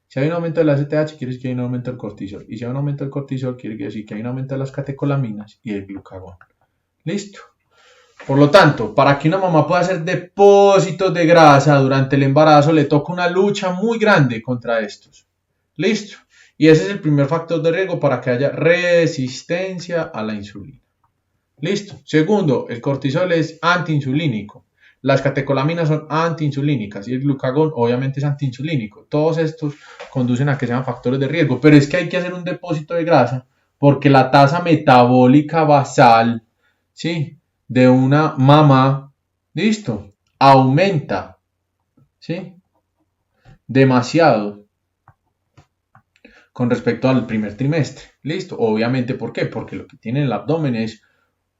Speaker 1: Si hay un aumento del ACTH, quiere decir que hay un aumento del cortisol. Y si hay un aumento del cortisol, quiere decir que hay un aumento de las catecolaminas y el glucagón. ¿Listo? Por lo tanto, para que una mamá pueda hacer depósitos de grasa durante el embarazo, le toca una lucha muy grande contra estos. ¿Listo? Y ese es el primer factor de riesgo para que haya resistencia a la insulina. ¿Listo? Segundo, el cortisol es antiinsulínico. Las catecolaminas son antiinsulínicas y el glucagón obviamente es antiinsulínico. Todos estos conducen a que sean factores de riesgo, pero es que hay que hacer un depósito de grasa porque la tasa metabólica basal, ¿sí?, de una mamá, ¿listo?, aumenta, ¿sí?, demasiado con respecto al primer trimestre. ¿Listo? Obviamente, ¿por qué? Porque lo que tiene en el abdomen es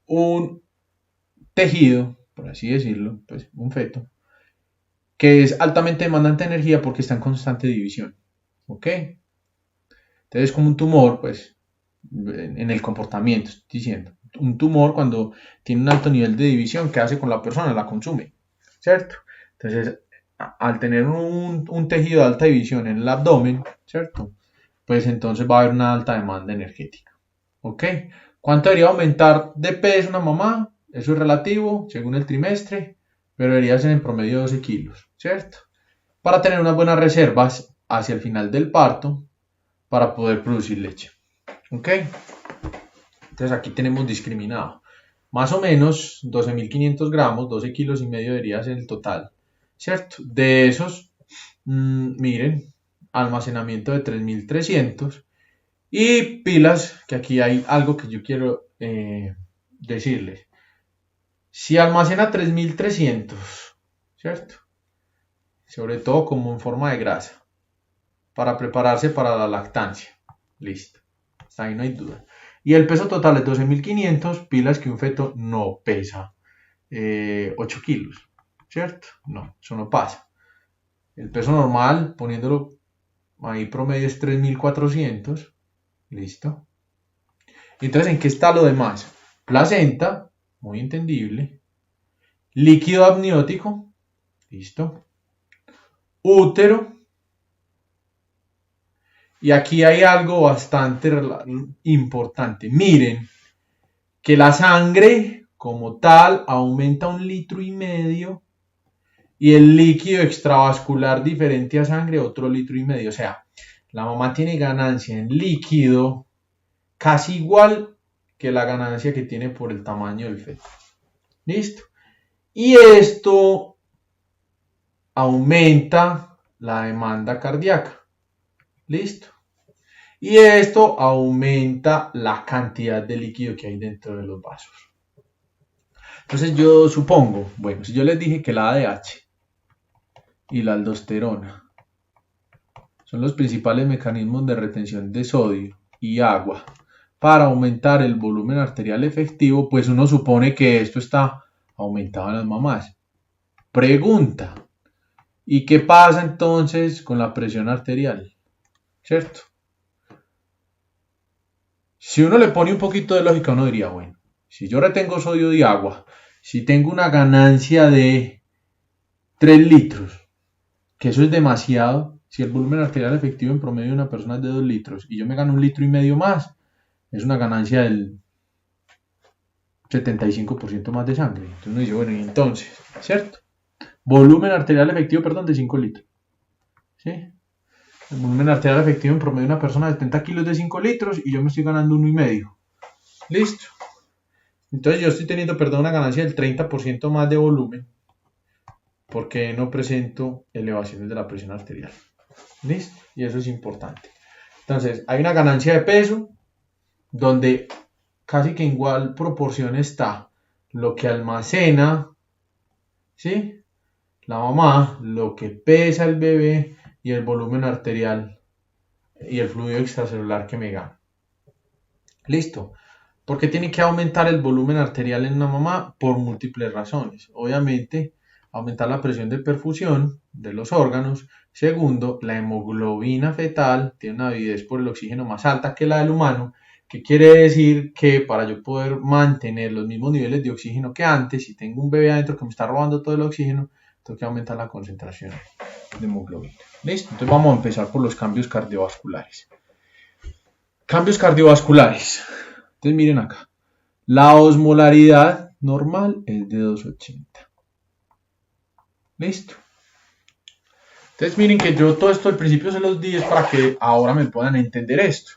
Speaker 1: un tejido, por así decirlo, pues un feto, que es altamente demandante de energía porque está en constante división. ¿Ok? Entonces, como un tumor, pues, en el comportamiento, estoy diciendo. Un tumor cuando tiene un alto nivel de división, ¿qué hace con la persona? La consume, ¿cierto? Entonces, al tener un tejido de alta división en el abdomen, ¿cierto? Pues entonces va a haber una alta demanda energética. ¿Ok? ¿Cuánto debería aumentar de peso una mamá? Eso es relativo, según el trimestre, pero debería ser en promedio 12 kilos, ¿cierto? Para tener unas buenas reservas hacia el final del parto para poder producir leche. ¿Ok? Entonces aquí tenemos discriminado. Más o menos 12.500 gramos, 12 kilos y medio debería ser el total. ¿Cierto? De esos, miren, almacenamiento de 3.300 y pilas, que aquí hay algo que yo quiero decirles. Si almacena 3.300, ¿cierto? Sobre todo como en forma de grasa, para prepararse para la lactancia. Listo. Hasta ahí no hay duda. Y el peso total es 12.500, pilas que un feto no pesa 8 kilos, ¿cierto? No, eso no pasa. El peso normal, poniéndolo ahí promedio, es 3.400. Listo. Entonces, ¿en qué está lo demás? Placenta, muy entendible. Líquido amniótico, listo. Útero. Y aquí hay algo bastante importante. Miren que la sangre como tal aumenta 1,5 litros y el líquido extravascular diferente a sangre otro 1,5 litros. O sea, la mamá tiene ganancia en líquido casi igual que la ganancia que tiene por el tamaño del feto. ¿Listo? Y esto aumenta la demanda cardíaca. ¿Listo? Y esto aumenta la cantidad de líquido que hay dentro de los vasos. Entonces yo supongo, bueno, si yo les dije que la ADH y la aldosterona son los principales mecanismos de retención de sodio y agua para aumentar el volumen arterial efectivo, pues uno supone que esto está aumentado en las mamás. Pregunta, ¿y qué pasa entonces con la presión arterial? ¿Cierto? Si uno le pone un poquito de lógica, uno diría, bueno, si yo retengo sodio y agua, si tengo una ganancia de 3 litros, que eso es demasiado, si el volumen arterial efectivo en promedio de una persona es de 2 litros y yo me gano 1,5 litros más, es una ganancia del 75% más de sangre. Entonces uno dice, bueno, y entonces, ¿cierto? Volumen arterial efectivo, perdón, de 5 litros. ¿Sí? El volumen arterial efectivo en promedio de una persona de 70 kilos de 5 litros y yo me estoy ganando 1,5. Listo. Entonces yo estoy teniendo, perdón, una ganancia del 30% más de volumen porque no presento elevaciones de la presión arterial. ¿Listo? Y eso es importante. Entonces, hay una ganancia de peso donde casi que en igual proporción está lo que almacena, ¿sí? La mamá, lo que pesa el bebé y el volumen arterial y el fluido extracelular que me gana. Listo. ¿Por qué tiene que aumentar el volumen arterial en una mamá? Por múltiples razones. Obviamente, aumentar la presión de perfusión de los órganos. Segundo, la hemoglobina fetal tiene una avidez por el oxígeno más alta que la del humano, que quiere decir que para yo poder mantener los mismos niveles de oxígeno que antes, si tengo un bebé adentro que me está robando todo el oxígeno, tengo que aumentar la concentración de hemoglobina. ¿Listo? Entonces vamos a empezar por los cambios cardiovasculares. Cambios cardiovasculares. Entonces miren acá. La osmolaridad normal es de 280. ¿Listo? Entonces miren que yo todo esto al principio se los di es para que ahora me puedan entender esto.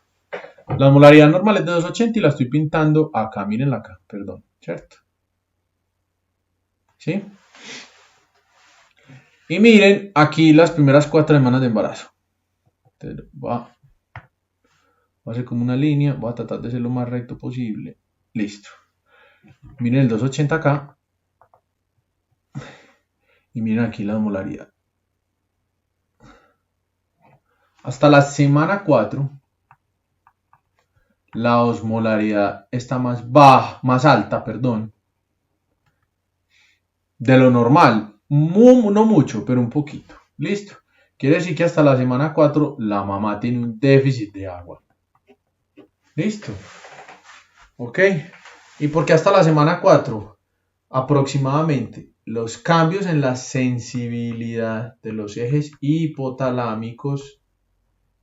Speaker 1: La osmolaridad normal es de 280 y la estoy pintando acá. Mírenla acá, perdón. ¿Cierto? ¿Sí? Y miren aquí las primeras 4 semanas de embarazo. Entonces voy a hacer como una línea. Voy a tratar de ser lo más recto posible. Listo. Miren el 280 acá. Y miren aquí la osmolaridad. Hasta la semana 4, la osmolaridad está más baja, más alta, perdón, de lo normal. No mucho, pero un poquito. Listo. Quiere decir que hasta la semana 4 la mamá tiene un déficit de agua. Listo. Ok. ¿Y por qué hasta la semana 4? Aproximadamente los cambios en la sensibilidad de los ejes hipotalámicos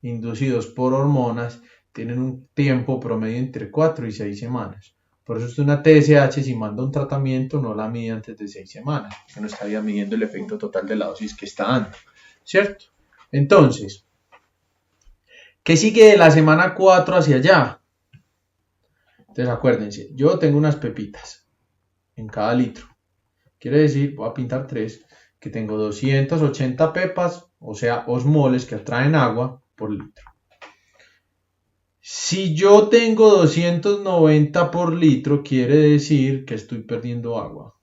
Speaker 1: inducidos por hormonas tienen un tiempo promedio entre 4 y 6 semanas. Por eso es que una TSH, si manda un tratamiento, no la mide antes de 6 semanas, que no estaría midiendo el efecto total de la dosis que está dando, ¿cierto? Entonces, ¿qué sigue de la semana 4 hacia allá? Entonces, acuérdense, yo tengo unas pepitas en cada litro. Quiere decir, voy a pintar 3, que tengo 280 pepas, o sea, osmoles que atraen agua por litro. Si yo tengo 290 por litro, quiere decir que estoy perdiendo agua.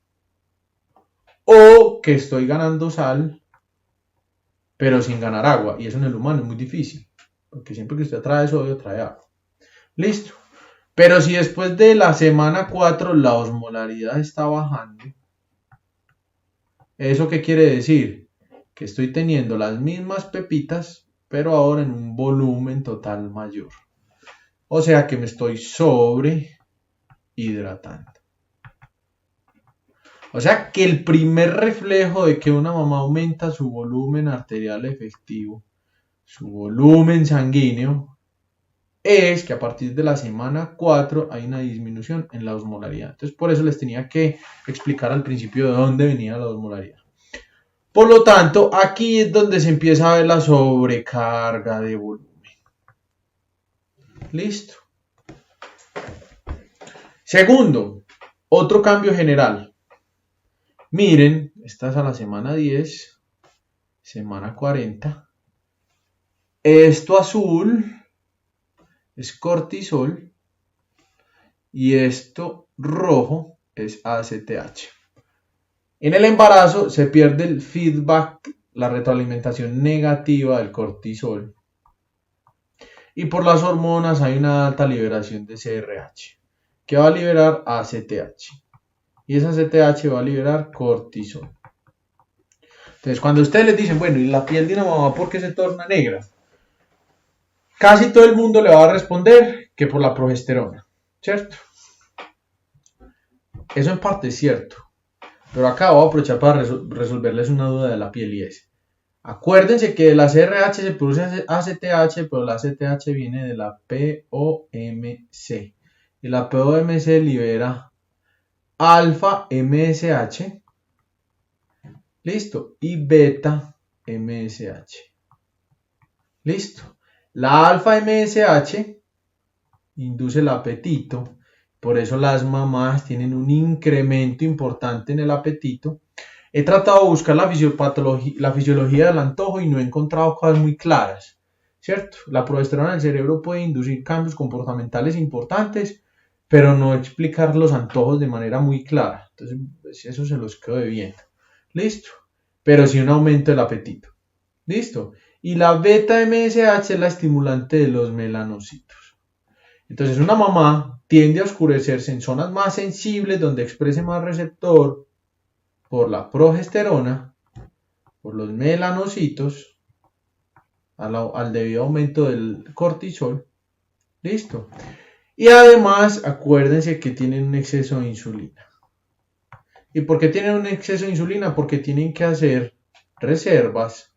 Speaker 1: O que estoy ganando sal, pero sin ganar agua. Y eso en el humano es muy difícil. Porque siempre que usted trae sodio, trae agua. Listo. Pero si después de la semana 4 la osmolaridad está bajando, ¿eso qué quiere decir? Que estoy teniendo las mismas pepitas, pero ahora en un volumen total mayor. O sea que me estoy sobrehidratando. O sea que el primer reflejo de que una mamá aumenta su volumen arterial efectivo, su volumen sanguíneo, es que a partir de la semana 4 hay una disminución en la osmolaridad. Entonces por eso les tenía que explicar al principio de dónde venía la osmolaridad. Por lo tanto, aquí es donde se empieza a ver la sobrecarga de volumen. Listo. Segundo, otro cambio general. Miren, esta es a la semana 10, semana 40. Esto azul es cortisol y esto rojo es ACTH. En el embarazo se pierde el feedback, la retroalimentación negativa del cortisol. Y por las hormonas hay una alta liberación de CRH, que va a liberar ACTH. Y esa ACTH va a liberar cortisol. Entonces, cuando ustedes les dicen, bueno, ¿y la piel de una mamá por qué se torna negra? Casi todo el mundo le va a responder que por la progesterona, ¿cierto? Eso en parte es cierto. Pero acá voy a aprovechar para resolverles una duda de la piel y es. Acuérdense que de la CRH se produce ACTH, pero la ACTH viene de la POMC. Y la POMC libera alfa MSH, listo, y beta MSH. Listo. La alfa MSH induce el apetito, por eso las mamás tienen un incremento importante en el apetito. He tratado de buscar la fisiología del antojo y no he encontrado cosas muy claras, ¿cierto? La progesterona en el cerebro puede inducir cambios comportamentales importantes, pero no explicar los antojos de manera muy clara. Entonces, pues, eso se los quedo debiendo. ¿Listo? Pero sí un aumento del apetito. ¿Listo? Y la beta MSH es la estimulante de los melanocitos. Entonces, una mamá tiende a oscurecerse en zonas más sensibles donde exprese más receptor por la progesterona, por los melanocitos, al debido aumento del cortisol. Listo. Y además, acuérdense que tienen un exceso de insulina. ¿Y por qué tienen un exceso de insulina? Porque tienen que hacer reservas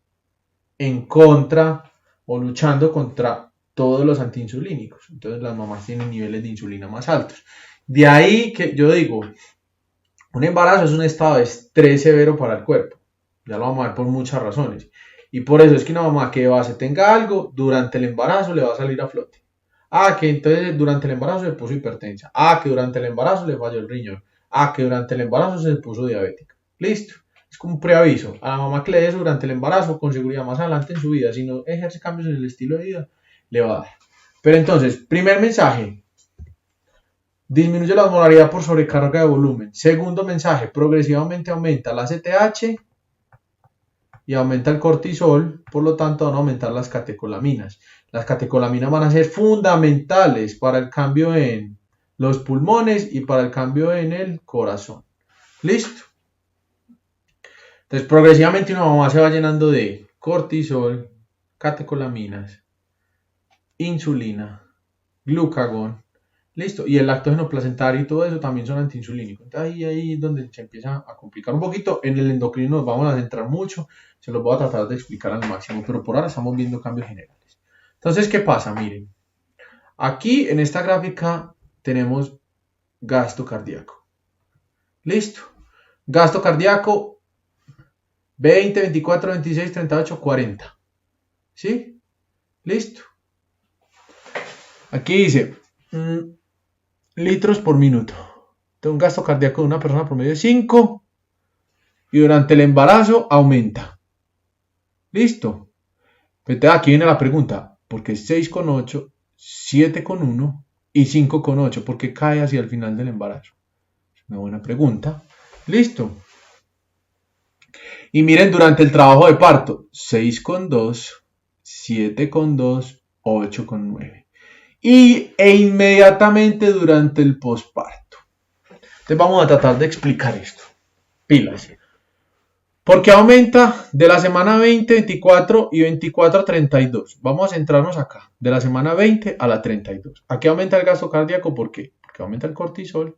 Speaker 1: en contra o luchando contra todos los antiinsulínicos. Entonces las mamás tienen niveles de insulina más altos. De ahí que yo digo, un embarazo es un estado de estrés severo para el cuerpo. Ya lo vamos a ver por muchas razones. Y por eso es que una mamá que base tenga algo, durante el embarazo le va a salir a flote. Que entonces durante el embarazo se puso hipertensa. Que durante el embarazo le falló el riñón. Que durante el embarazo se puso diabética. Listo. Es como un preaviso. A la mamá que le dé eso durante el embarazo, con seguridad más adelante en su vida, si no ejerce cambios en el estilo de vida, le va a dar. Pero entonces, primer mensaje. Disminuye la osmolaridad por sobrecarga de volumen. Segundo mensaje, progresivamente aumenta la ACTH y aumenta el cortisol, por lo tanto van a aumentar las catecolaminas. Las catecolaminas van a ser fundamentales para el cambio en los pulmones y para el cambio en el corazón. ¿Listo? Entonces, progresivamente una mamá se va llenando de cortisol, catecolaminas, insulina, glucagón, listo. Y el lactógeno placentario y todo eso también son antiinsulínicos. Entonces, ahí es donde se empieza a complicar un poquito. En el endocrino nos vamos a centrar mucho. Se los voy a tratar de explicar al máximo, pero por ahora estamos viendo cambios generales. Entonces, ¿qué pasa? Miren, aquí en esta gráfica tenemos gasto cardíaco. Listo. Gasto cardíaco 20, 24, 26, 38, 40. ¿Sí? Listo. Aquí dice litros por minuto. Entonces, un gasto cardíaco de una persona promedio de 5 y durante el embarazo aumenta. Listo. Entonces, aquí viene la pregunta. ¿Por qué 6,8, 7,1 y 5,8? ¿Por qué cae hacia el final del embarazo? Es una buena pregunta. Listo. Y miren, durante el trabajo de parto, 6,2, 7,2, 8,9. E inmediatamente durante el posparto. Entonces vamos a tratar de explicar esto. Pilas. Porque aumenta de la semana 20, 24 y 24 a 32. Vamos a centrarnos acá. De la semana 20 a la 32. Aquí aumenta el gasto cardíaco. ¿Por qué? Porque aumenta el cortisol.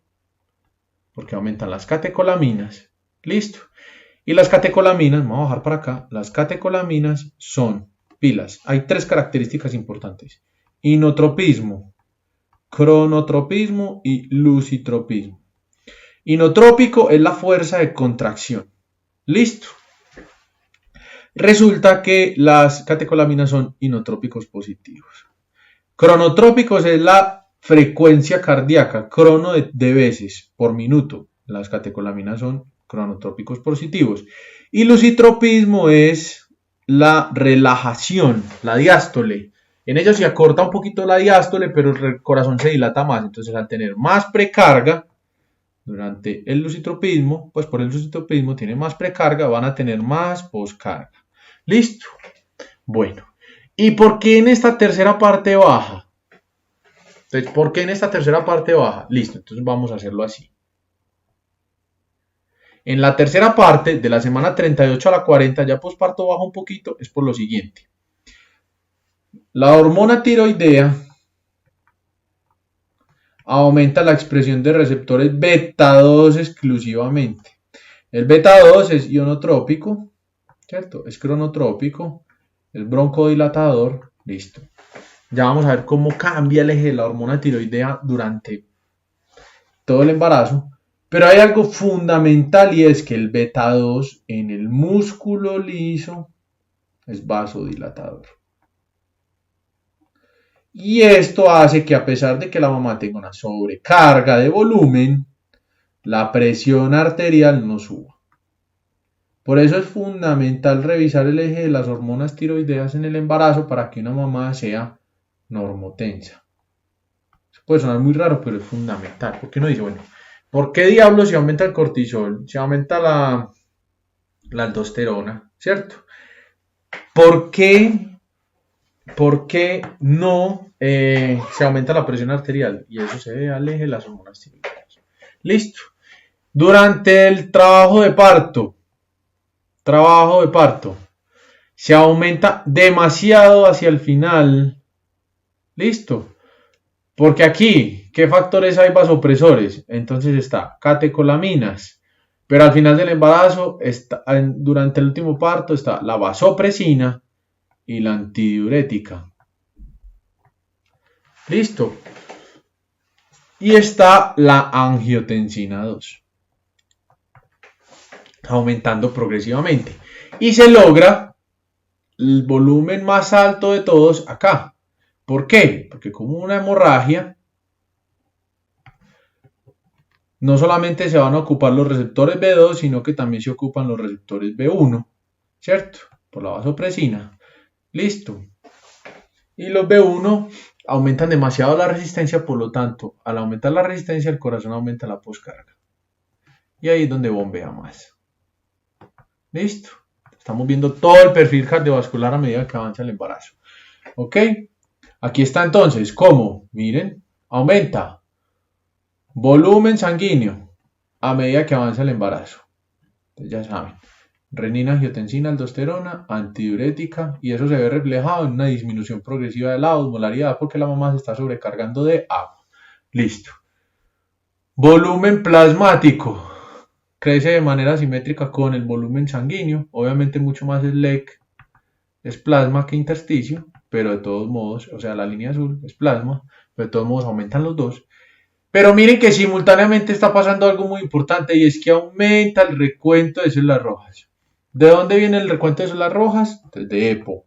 Speaker 1: Porque aumentan las catecolaminas. Listo. Y las catecolaminas, vamos a bajar para acá. Las catecolaminas son pilas. Hay 3 características importantes. Inotropismo, cronotropismo y lucitropismo. Inotrópico es la fuerza de contracción. Listo. Resulta que las catecolaminas son inotrópicos positivos. Cronotrópicos es la frecuencia cardíaca, crono de veces por minuto. Las catecolaminas son cronotrópicos positivos. Y lucitropismo es la relajación, la diástole. En ellos se acorta un poquito la diástole, pero el corazón se dilata más. Entonces, al tener más precarga durante el lucitropismo, pues por el lucitropismo tiene más precarga, van a tener más poscarga. ¿Listo? Bueno, ¿y por qué en esta tercera parte baja? Entonces, ¿por qué en esta tercera parte baja? Listo, entonces vamos a hacerlo así. En la tercera parte, de la semana 38 a la 40, ya posparto baja un poquito, es por lo siguiente. La hormona tiroidea aumenta la expresión de receptores beta 2 exclusivamente. El beta 2 es ionotrópico, ¿cierto? Es cronotrópico, es broncodilatador, listo. Ya vamos a ver cómo cambia el eje de la hormona tiroidea durante todo el embarazo. Pero hay algo fundamental y es que el beta 2 en el músculo liso es vasodilatador. Y esto hace que a pesar de que la mamá tenga una sobrecarga de volumen, la presión arterial no suba. Por eso es fundamental revisar el eje de las hormonas tiroideas en el embarazo para que una mamá sea normotensa. Eso puede sonar muy raro, pero es fundamental. Porque uno dice, bueno, ¿por qué diablos se aumenta el cortisol? Se aumenta la aldosterona, ¿cierto? ¿Por qué no se aumenta la presión arterial? Y eso se debe al eje de las hormonas tiroideas. Listo. Durante el trabajo de parto, se aumenta demasiado hacia el final. Listo. Porque aquí, ¿qué factores hay vasopresores? Entonces está catecolaminas. Pero al final del embarazo, durante el último parto, está la vasopresina y la antidiurética. Listo. Y está la angiotensina 2. Aumentando progresivamente. Y se logra el volumen más alto de todos acá. ¿Por qué? Porque como una hemorragia, no solamente se van a ocupar los receptores B2, sino que también se ocupan los receptores B1, ¿cierto? Por la vasopresina. Listo. Y los B1 aumentan demasiado la resistencia, por lo tanto, al aumentar la resistencia, el corazón aumenta la poscarga. Y ahí es donde bombea más. Listo. Estamos viendo todo el perfil cardiovascular a medida que avanza el embarazo. ¿Ok? Aquí está entonces, ¿cómo? Miren, aumenta volumen sanguíneo a medida que avanza el embarazo. Entonces ya saben, renina, angiotensina, aldosterona, antidiurética, y eso se ve reflejado en una disminución progresiva de la osmolaridad porque la mamá se está sobrecargando de agua. Listo. Volumen plasmático. Crece de manera simétrica con el volumen sanguíneo. Obviamente mucho más es LEC, es plasma que intersticio, pero de todos modos, o sea, la línea azul es plasma, pero de todos modos aumentan los dos. Pero miren que simultáneamente está pasando algo muy importante y es que aumenta el recuento de células rojas. ¿De dónde viene el recuento de células rojas? De EPO.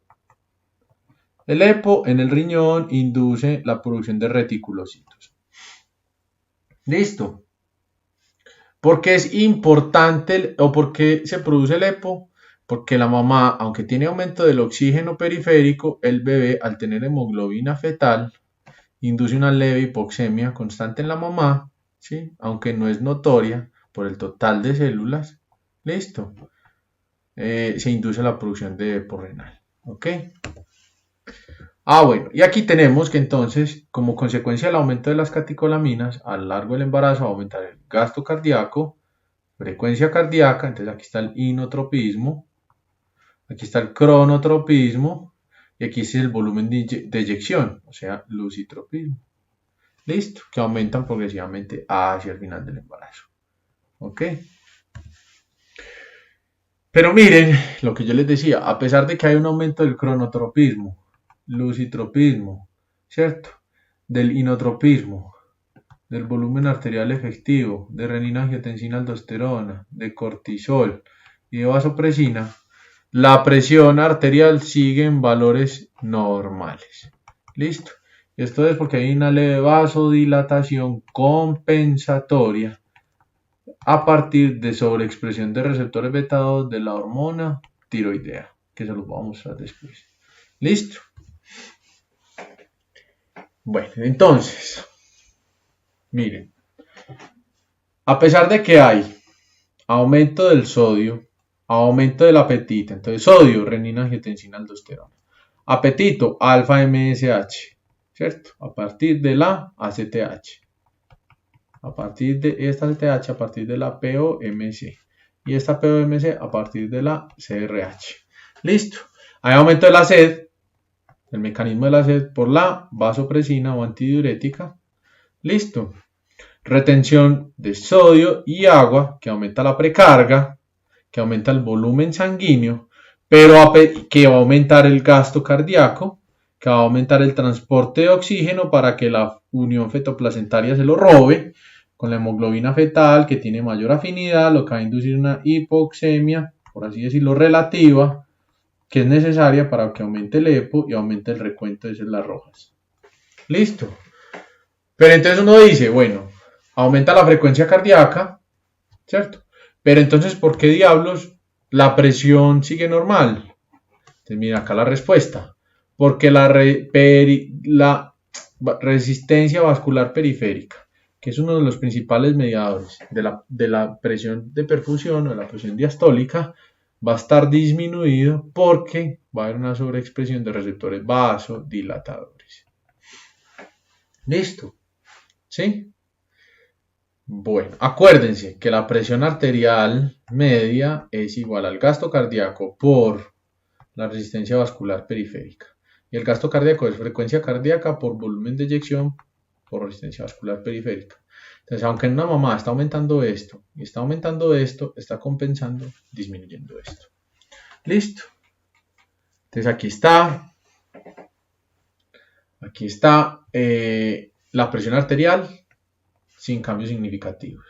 Speaker 1: El EPO en el riñón induce la producción de reticulocitos. Listo. ¿Por qué es importante o por qué se produce el EPO? Porque la mamá, aunque tiene aumento del oxígeno periférico, el bebé al tener hemoglobina fetal induce una leve hipoxemia constante en la mamá, ¿sí? Aunque no es notoria por el total de células. Listo. Se induce la producción de EPO renal. ¿Ok? Bueno, y aquí tenemos que entonces, como consecuencia del aumento de las catecolaminas, a lo largo del embarazo va a aumentar el gasto cardíaco, frecuencia cardíaca, entonces aquí está el inotropismo, aquí está el cronotropismo, y aquí es el volumen de eyección, o sea, lucitropismo. Listo, que aumentan progresivamente hacia el final del embarazo. ¿Ok? Pero miren lo que yo les decía, a pesar de que hay un aumento del cronotropismo, lucitropismo, ¿cierto? Del inotropismo, del volumen arterial efectivo, de renina, angiotensina, aldosterona, de cortisol y de vasopresina, la presión arterial sigue en valores normales. ¿Listo? Esto es porque hay una leve vasodilatación compensatoria a partir de sobreexpresión de receptores beta 2 de la hormona tiroidea, que se los voy a mostrar después. ¿Listo? Bueno, entonces, miren, a pesar de que hay aumento del sodio, aumento del apetito, entonces sodio, renina, angiotensina, aldosterona, apetito, alfa MSH, ¿cierto? A partir de la ACTH, a partir de esta ACTH, a partir de la POMC, y esta POMC a partir de la CRH. Listo. Hay aumento de la sed, el mecanismo de la sed por la vasopresina o antidiurética. Listo. Retención de sodio y agua, que aumenta la precarga, que aumenta el volumen sanguíneo, pero que va a aumentar el gasto cardíaco, que va a aumentar el transporte de oxígeno para que la unión fetoplacentaria se lo robe, con la hemoglobina fetal, que tiene mayor afinidad, lo que va a inducir una hipoxemia, por así decirlo, relativa, que es necesaria para que aumente el EPO y aumente el recuento de células rojas. Listo. Pero entonces uno dice, bueno, aumenta la frecuencia cardíaca, ¿cierto? Pero entonces, ¿por qué diablos la presión sigue normal? Entonces, mira acá la respuesta. Porque la resistencia vascular periférica, que es uno de los principales mediadores de la presión de perfusión o de la presión diastólica, va a estar disminuido porque va a haber una sobreexpresión de receptores vasodilatadores. ¿Listo? ¿Sí? Bueno, acuérdense que la presión arterial media es igual al gasto cardíaco por la resistencia vascular periférica. Y el gasto cardíaco es frecuencia cardíaca por volumen de eyección por resistencia vascular periférica. Entonces, aunque en una mamá está aumentando esto y está aumentando esto, está compensando disminuyendo esto. Listo. Entonces aquí está la presión arterial sin cambios significativos.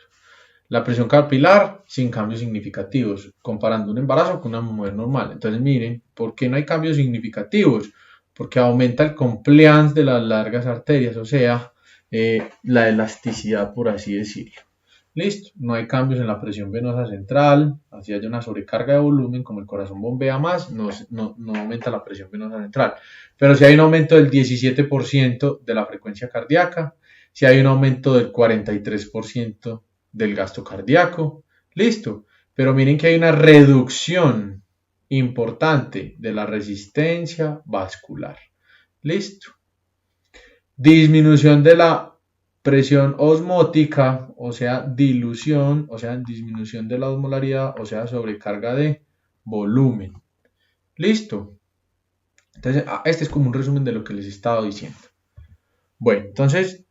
Speaker 1: La presión capilar sin cambios significativos, comparando un embarazo con una mujer normal. Entonces miren, ¿por qué no hay cambios significativos? Porque aumenta el compliance de las largas arterias, o sea, la elasticidad, por así decirlo. Listo, no hay cambios en la presión venosa central, así haya una sobrecarga de volumen, como el corazón bombea más, no aumenta la presión venosa central. Pero si hay un aumento del 17% de la frecuencia cardíaca, si hay un aumento del 43% del gasto cardíaco, listo. Pero miren que hay una reducción importante de la resistencia vascular. Listo. Disminución de la presión osmótica, o sea, dilución, o sea, disminución de la osmolaridad, o sea, sobrecarga de volumen. ¿Listo? Entonces, este es como un resumen de lo que les he estado diciendo. Bueno, entonces,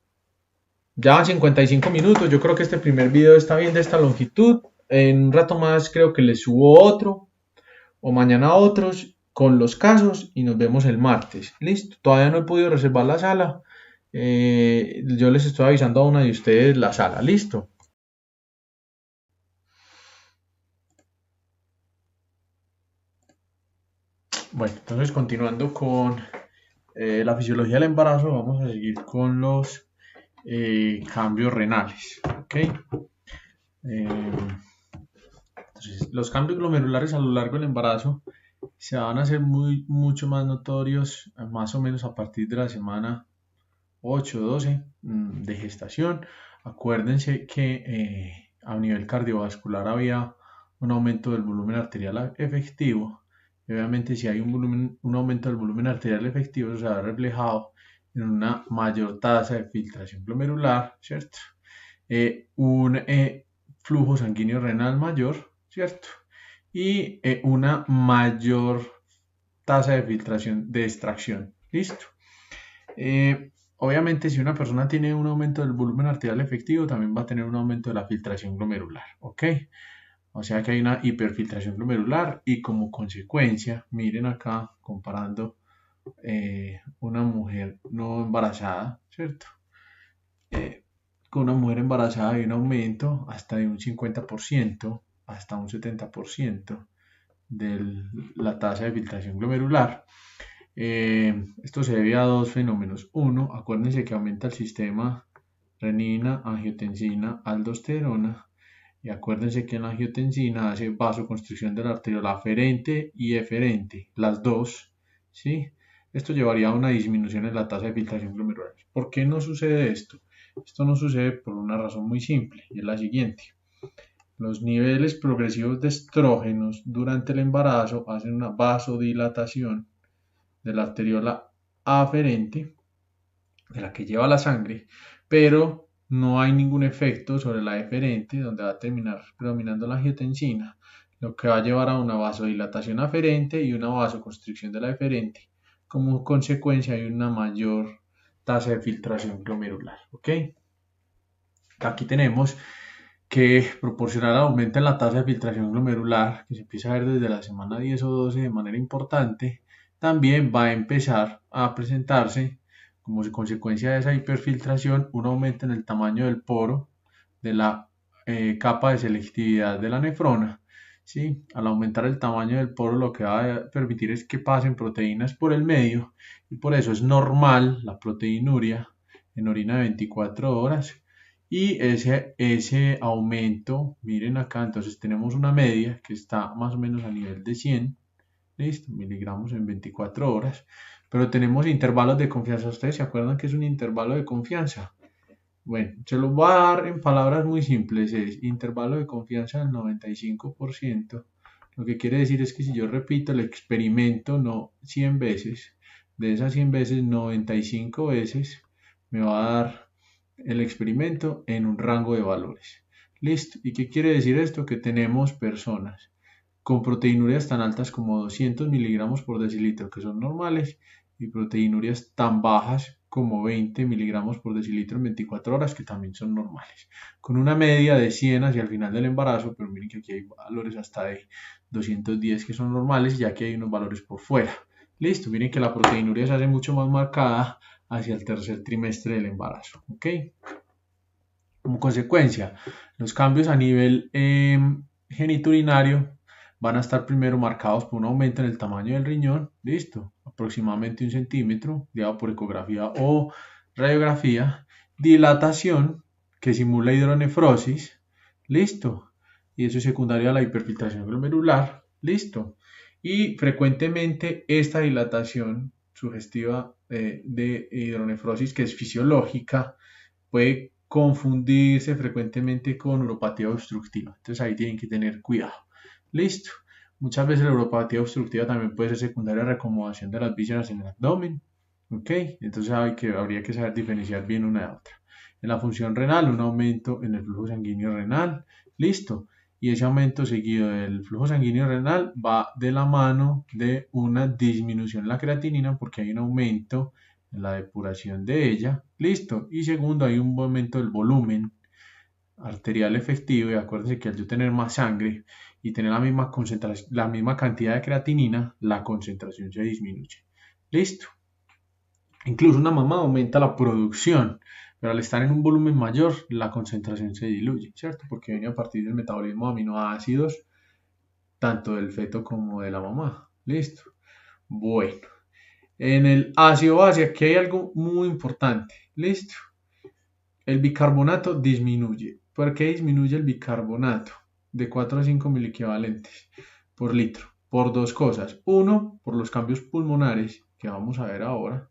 Speaker 1: ya van 55 minutos. Yo creo que este primer video está bien de esta longitud. En un rato más creo que les subo otro o mañana otros con los casos y nos vemos el martes. Listo, todavía no he podido reservar la sala. Yo les estoy avisando a una de ustedes la sala. Listo. Bueno, entonces continuando con la fisiología del embarazo, vamos a seguir con los cambios renales. ¿Ok? Entonces, los cambios glomerulares a lo largo del embarazo se van a hacer mucho más notorios más o menos a partir de la semana 8 o 12 de gestación. Acuérdense que a nivel cardiovascular había un aumento del volumen arterial efectivo. Y obviamente si hay un aumento del volumen arterial efectivo, eso se va reflejado en una mayor tasa de filtración glomerular, ¿cierto? Un flujo sanguíneo renal mayor, ¿cierto? Y una mayor tasa de filtración, de extracción, ¿listo? Obviamente, si una persona tiene un aumento del volumen arterial efectivo, también va a tener un aumento de la filtración glomerular, ¿ok? O sea que hay una hiperfiltración glomerular y como consecuencia, miren acá comparando una mujer no embarazada, ¿cierto? Con una mujer embarazada hay un aumento hasta de un 50%, hasta un 70% de la tasa de filtración glomerular. Esto se debe a dos fenómenos. Uno, acuérdense que aumenta el sistema renina, angiotensina, aldosterona. Y acuérdense que la angiotensina hace vasoconstricción de la arteriola aferente y eferente, las dos, ¿sí? Esto llevaría a una disminución en la tasa de filtración glomerular. ¿Por qué no sucede esto? Esto no sucede por una razón muy simple, y es la siguiente. Los niveles progresivos de estrógenos durante el embarazo hacen una vasodilatación de la arteriola aferente, de la que lleva la sangre, pero no hay ningún efecto sobre la eferente, donde va a terminar predominando la angiotensina, lo que va a llevar a una vasodilatación aferente y una vasoconstricción de la eferente. Como consecuencia hay una mayor tasa de filtración glomerular. ¿Ok? Aquí tenemos que proporcional aumento en la tasa de filtración glomerular, que se empieza a ver desde la semana 10 o 12 de manera importante, también va a empezar a presentarse como consecuencia de esa hiperfiltración un aumento en el tamaño del poro de la capa de selectividad de la nefrona. ¿Sí? Al aumentar el tamaño del poro lo que va a permitir es que pasen proteínas por el medio y por eso es normal la proteinuria en orina de 24 horas y ese aumento, miren acá, entonces tenemos una media que está más o menos a nivel de 100, ¿listo? Miligramos en 24 horas, pero tenemos intervalos de confianza. ¿Ustedes se acuerdan que es un intervalo de confianza? Bueno, se los voy a dar en palabras muy simples, es intervalo de confianza del 95%. Lo que quiere decir es que si yo repito el experimento no 100 veces, de esas 100 veces, 95 veces me va a dar el experimento en un rango de valores. Listo. ¿Y qué quiere decir esto? Que tenemos personas con proteinurias tan altas como 200 miligramos por decilitro, que son normales, y proteinurias tan bajas como 20 miligramos por decilitro en 24 horas, que también son normales. Con una media de 100 hacia el final del embarazo, pero miren que aquí hay valores hasta de 210 que son normales, ya que hay unos valores por fuera. Listo, miren que la proteinuria se hace mucho más marcada hacia el tercer trimestre del embarazo. ¿Ok? Como consecuencia, los cambios a nivel geniturinario van a estar primero marcados por un aumento en el tamaño del riñón, listo, aproximadamente 1 centímetro, guiado por ecografía o radiografía, dilatación que simula hidronefrosis, listo, y eso es secundario a la hiperfiltración glomerular, listo, y frecuentemente esta dilatación sugestiva de hidronefrosis que es fisiológica puede confundirse frecuentemente con neuropatía obstructiva. Entonces ahí tienen que tener cuidado. Listo. Muchas veces la neuropatía obstructiva también puede ser secundaria a reacomodación de las vísceras en el abdomen. ¿Ok? Entonces habría que saber diferenciar bien una de otra. En la función renal, un aumento en el flujo sanguíneo renal. Listo. y ese aumento seguido del flujo sanguíneo renal va de la mano de una disminución en la creatinina porque hay un aumento en la depuración de ella, listo, y segundo hay un aumento del volumen arterial efectivo, y acuérdense que al yo tener más sangre y tener la misma concentración, la misma cantidad de creatinina, la concentración se disminuye, listo. Incluso una mamá aumenta la producción, pero al estar en un volumen mayor, la concentración se diluye, ¿cierto? Porque viene a partir del metabolismo de aminoácidos, tanto del feto como de la mamá. ¿Listo? Bueno, en el ácido base aquí hay algo muy importante. ¿Listo? El bicarbonato disminuye. ¿Por qué disminuye el bicarbonato? De 4 a 5 miliequivalentes por litro. Por dos cosas. Uno, por los cambios pulmonares que vamos a ver ahora.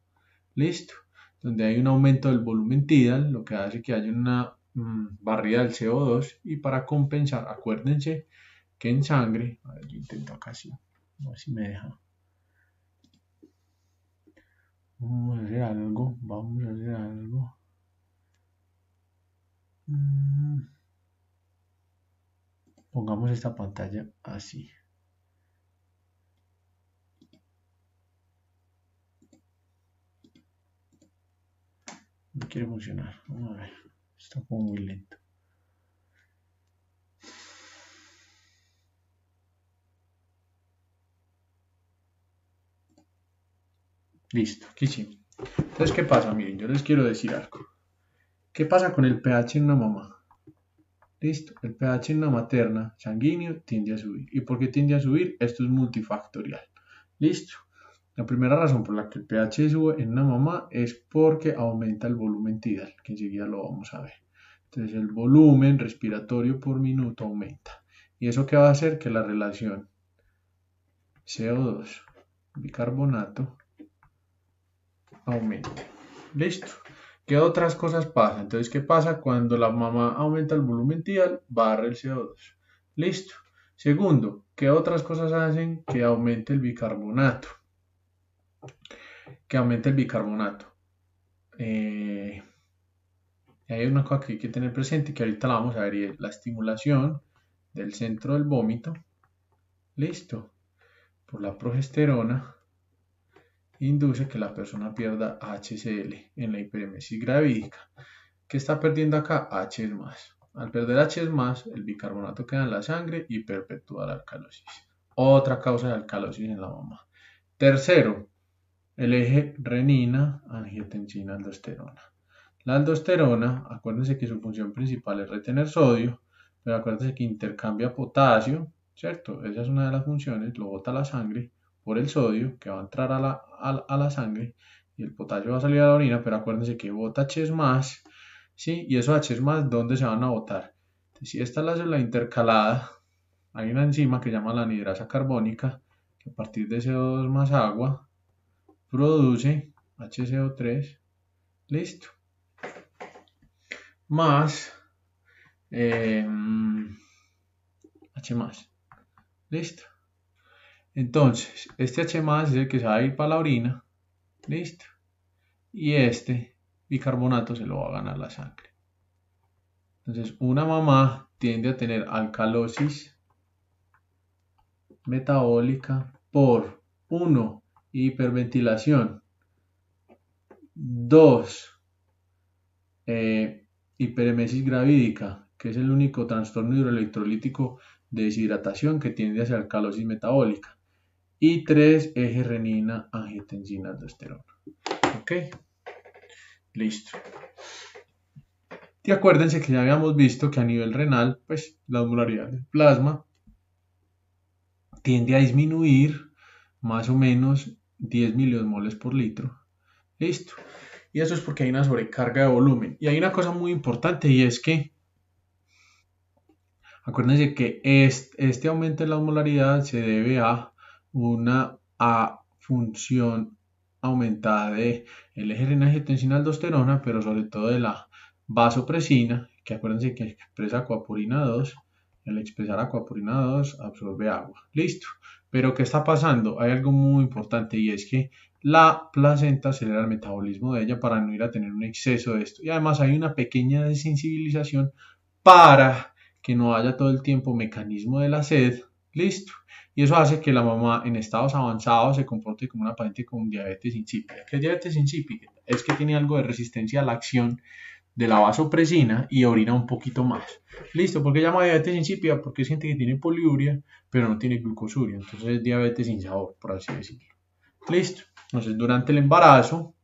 Speaker 1: ¿Listo? Donde hay un aumento del volumen tidal, lo que hace que haya una barrida del CO2 y para compensar, acuérdense que en sangre, a ver, yo intento acá así, a ver si me deja. Vamos a hacer algo, vamos a hacer algo. Pongamos esta pantalla así. No quiere funcionar. Vamos a ver. Está como muy lento. Listo, aquí sí. Entonces, ¿qué pasa? Miren, yo les quiero decir algo. ¿Qué pasa con el pH en una mamá? Listo, el pH en una materna sanguíneo tiende a subir. ¿Y por qué tiende a subir? Esto es multifactorial. Listo. La primera razón por la que el pH sube en una mamá es porque aumenta el volumen tidal, que enseguida lo vamos a ver. Entonces el volumen respiratorio por minuto aumenta. ¿Y eso qué va a hacer? Que la relación CO2 bicarbonato aumente. Listo. ¿Qué otras cosas pasan? Entonces, ¿qué pasa cuando la mamá aumenta el volumen tidal? Barre el CO2. Listo. Segundo, ¿qué otras cosas hacen que aumente el bicarbonato? Que aumente el bicarbonato. Hay una cosa que hay que tener presente que ahorita la vamos a ver y es la estimulación del centro del vómito. Listo. Por la progesterona induce que la persona pierda HCl en la hiperemesis gravídica. ¿Qué está perdiendo acá? H más. Al perder H más, el bicarbonato queda en la sangre y perpetúa la alcalosis. Otra causa de alcalosis en la mamá. Tercero, el eje renina, angiotensina, aldosterona. La aldosterona, acuérdense que su función principal es retener sodio, pero acuérdense que intercambia potasio, ¿cierto? Esa es una de las funciones, lo bota a la sangre por el sodio que va a entrar a la sangre y el potasio va a salir a la orina, pero acuérdense que bota H más, ¿sí? Y esos H más, ¿dónde se van a botar? Entonces, si esta es la célula intercalada, hay una enzima que se llama la anhidrasa carbónica, que a partir de CO2 más agua, produce HCO3, listo, más H más, listo. Entonces, este H más es el que se va a ir para la orina, listo, y este bicarbonato se lo va a ganar la sangre. Entonces, una mamá tiende a tener alcalosis metabólica por 1, hiperventilación, 2, hiperemesis gravídica, que es el único trastorno hidroelectrolítico de deshidratación que tiende hacia alcalosis metabólica, y 3, eje renina, angiotensina, aldosterona. Ok, listo. Y acuérdense que ya habíamos visto que a nivel renal, pues la osmolaridad del plasma tiende a disminuir más o menos 10 miliosmoles por litro. Listo. Y eso es porque hay una sobrecarga de volumen. Y hay una cosa muy importante y es que acuérdense que este aumento en la osmolaridad se debe a una función aumentada de el eje renina-angiotensina aldosterona, pero sobre todo de la vasopresina, que acuérdense que expresa aquaporina 2. Al expresar aquaporina 2 absorbe agua. Listo. Pero ¿qué está pasando? Hay algo muy importante y es que la placenta acelera el metabolismo de ella para no ir a tener un exceso de esto. Y además hay una pequeña desensibilización para que no haya todo el tiempo mecanismo de la sed, listo. Y eso hace que la mamá en estados avanzados se comporte como una paciente con diabetes insípida. ¿Qué es diabetes insípida? Es que tiene algo de resistencia a la acción de la vasopresina y orina un poquito más. Listo, ¿por qué llama diabetes insípida? Porque siente que tiene poliuria, pero no tiene glucosuria. Entonces es diabetes sin sabor, por así decirlo. Listo. Entonces durante el embarazo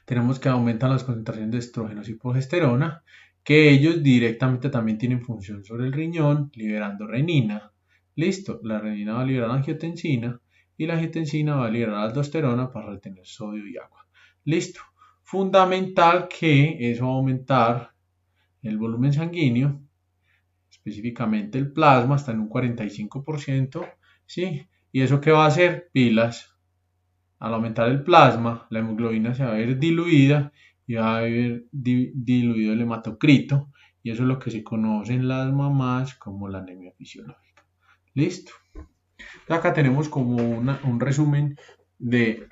Speaker 1: tenemos que aumentar las concentraciones de estrógenos y progesterona, que ellos directamente también tienen función sobre el riñón, liberando renina. Listo, la renina va a liberar angiotensina y la angiotensina va a liberar aldosterona para retener sodio y agua. Listo. Fundamental que eso va a aumentar el volumen sanguíneo, específicamente el plasma, está en un 45%, ¿sí? ¿Y eso qué va a hacer? Pilas. Al aumentar el plasma, la hemoglobina se va a ver diluida y va a haber diluido el hematocrito, y eso es lo que se conoce en las mamás como la anemia fisiológica. ¿Listo? Acá tenemos como un resumen de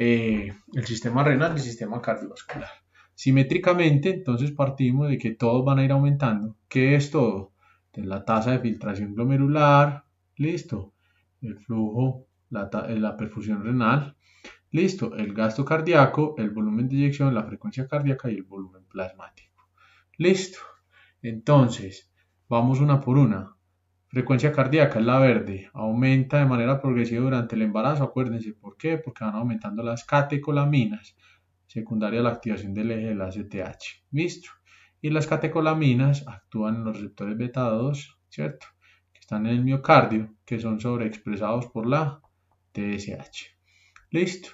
Speaker 1: el sistema renal y el sistema cardiovascular. Simétricamente, entonces partimos de que todos van a ir aumentando. ¿Qué es todo? Entonces, la tasa de filtración glomerular, listo. El flujo, la perfusión renal, listo. El gasto cardíaco, el volumen de eyección, la frecuencia cardíaca y el volumen plasmático. Listo. Entonces, vamos una por una. Frecuencia cardíaca es la verde, aumenta de manera progresiva durante el embarazo. Acuérdense, ¿por qué? Porque van aumentando las catecolaminas, secundaria a la activación del eje del ACTH. ¿Listo? Y las catecolaminas actúan en los receptores beta 2, ¿cierto? Que están en el miocardio, que son sobreexpresados por la TSH. ¿Listo?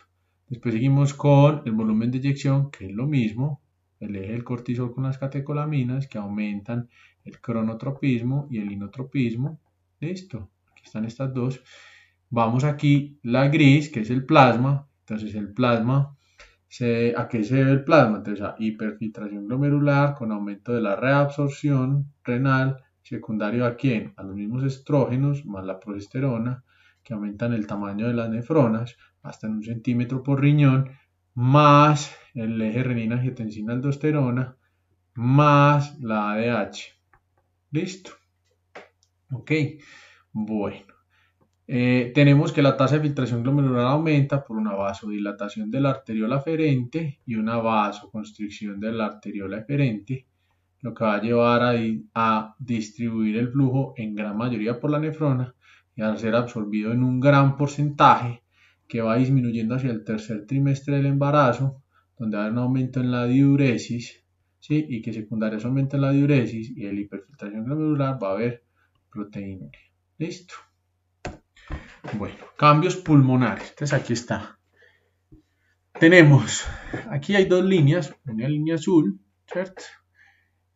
Speaker 1: Después seguimos con el volumen de eyección, que es lo mismo, el eje del cortisol con las catecolaminas, que aumentan el cronotropismo y el inotropismo. Listo, aquí están estas dos. Vamos aquí, la gris, que es el plasma. Entonces el plasma, ¿a qué se debe el plasma? Entonces a hiperfiltración glomerular con aumento de la reabsorción renal, secundario a quién? A los mismos estrógenos más la progesterona, que aumentan el tamaño de las nefronas hasta en 1 centímetro por riñón, más el eje renina, angiotensina, aldosterona, más la ADH. ¿Listo? Ok, bueno. Tenemos que la tasa de filtración glomerular aumenta por una vasodilatación de la arteriola aferente y una vasoconstricción de la arteriola eferente, lo que va a llevar a distribuir el flujo en gran mayoría por la nefrona y a ser absorbido en un gran porcentaje que va disminuyendo hacia el tercer trimestre del embarazo, donde va a haber un aumento en la diuresis, ¿sí? Y que secundario a ese aumento en la diuresis y la hiperfiltración glomerular va a haber proteinuria. ¿Listo? Bueno, cambios pulmonares. Entonces aquí está. Tenemos, aquí hay dos líneas, una línea azul, ¿cierto?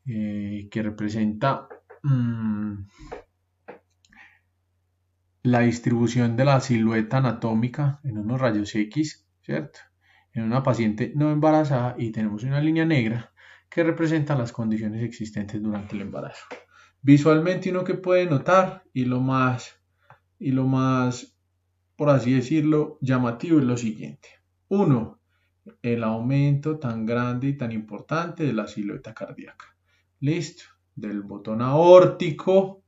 Speaker 1: Que representa la distribución de la silueta anatómica en unos rayos X, ¿cierto? En una paciente no embarazada, y tenemos una línea negra que representa las condiciones existentes durante el embarazo. Visualmente uno que puede notar y lo más, por así decirlo, llamativo es lo siguiente. 1. El aumento tan grande y tan importante de la silueta cardíaca. Listo. Del botón aórtico,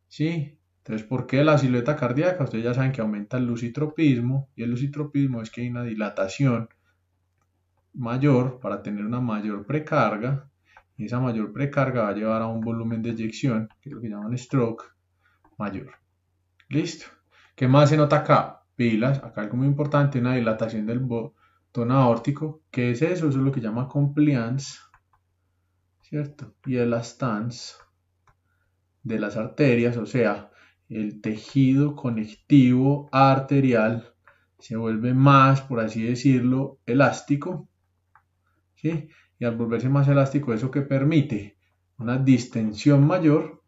Speaker 1: ¿sí? Entonces, ¿por qué la silueta cardíaca? Ustedes ya saben que aumenta el lucitropismo, y el lucitropismo es que hay una dilatación mayor para tener una mayor precarga, y esa mayor precarga va a llevar a un volumen de eyección, que es lo que llaman stroke, mayor. ¿Listo? ¿Qué más se nota acá? Pilas, acá algo muy importante, una dilatación del botón aórtico. ¿Qué es eso? Eso es lo que llama compliance, ¿cierto? Y elastance de las arterias, o sea, el tejido conectivo arterial se vuelve más, por así decirlo, elástico, ¿sí? Y al volverse más elástico, ¿eso que permite? Una distensión mayor,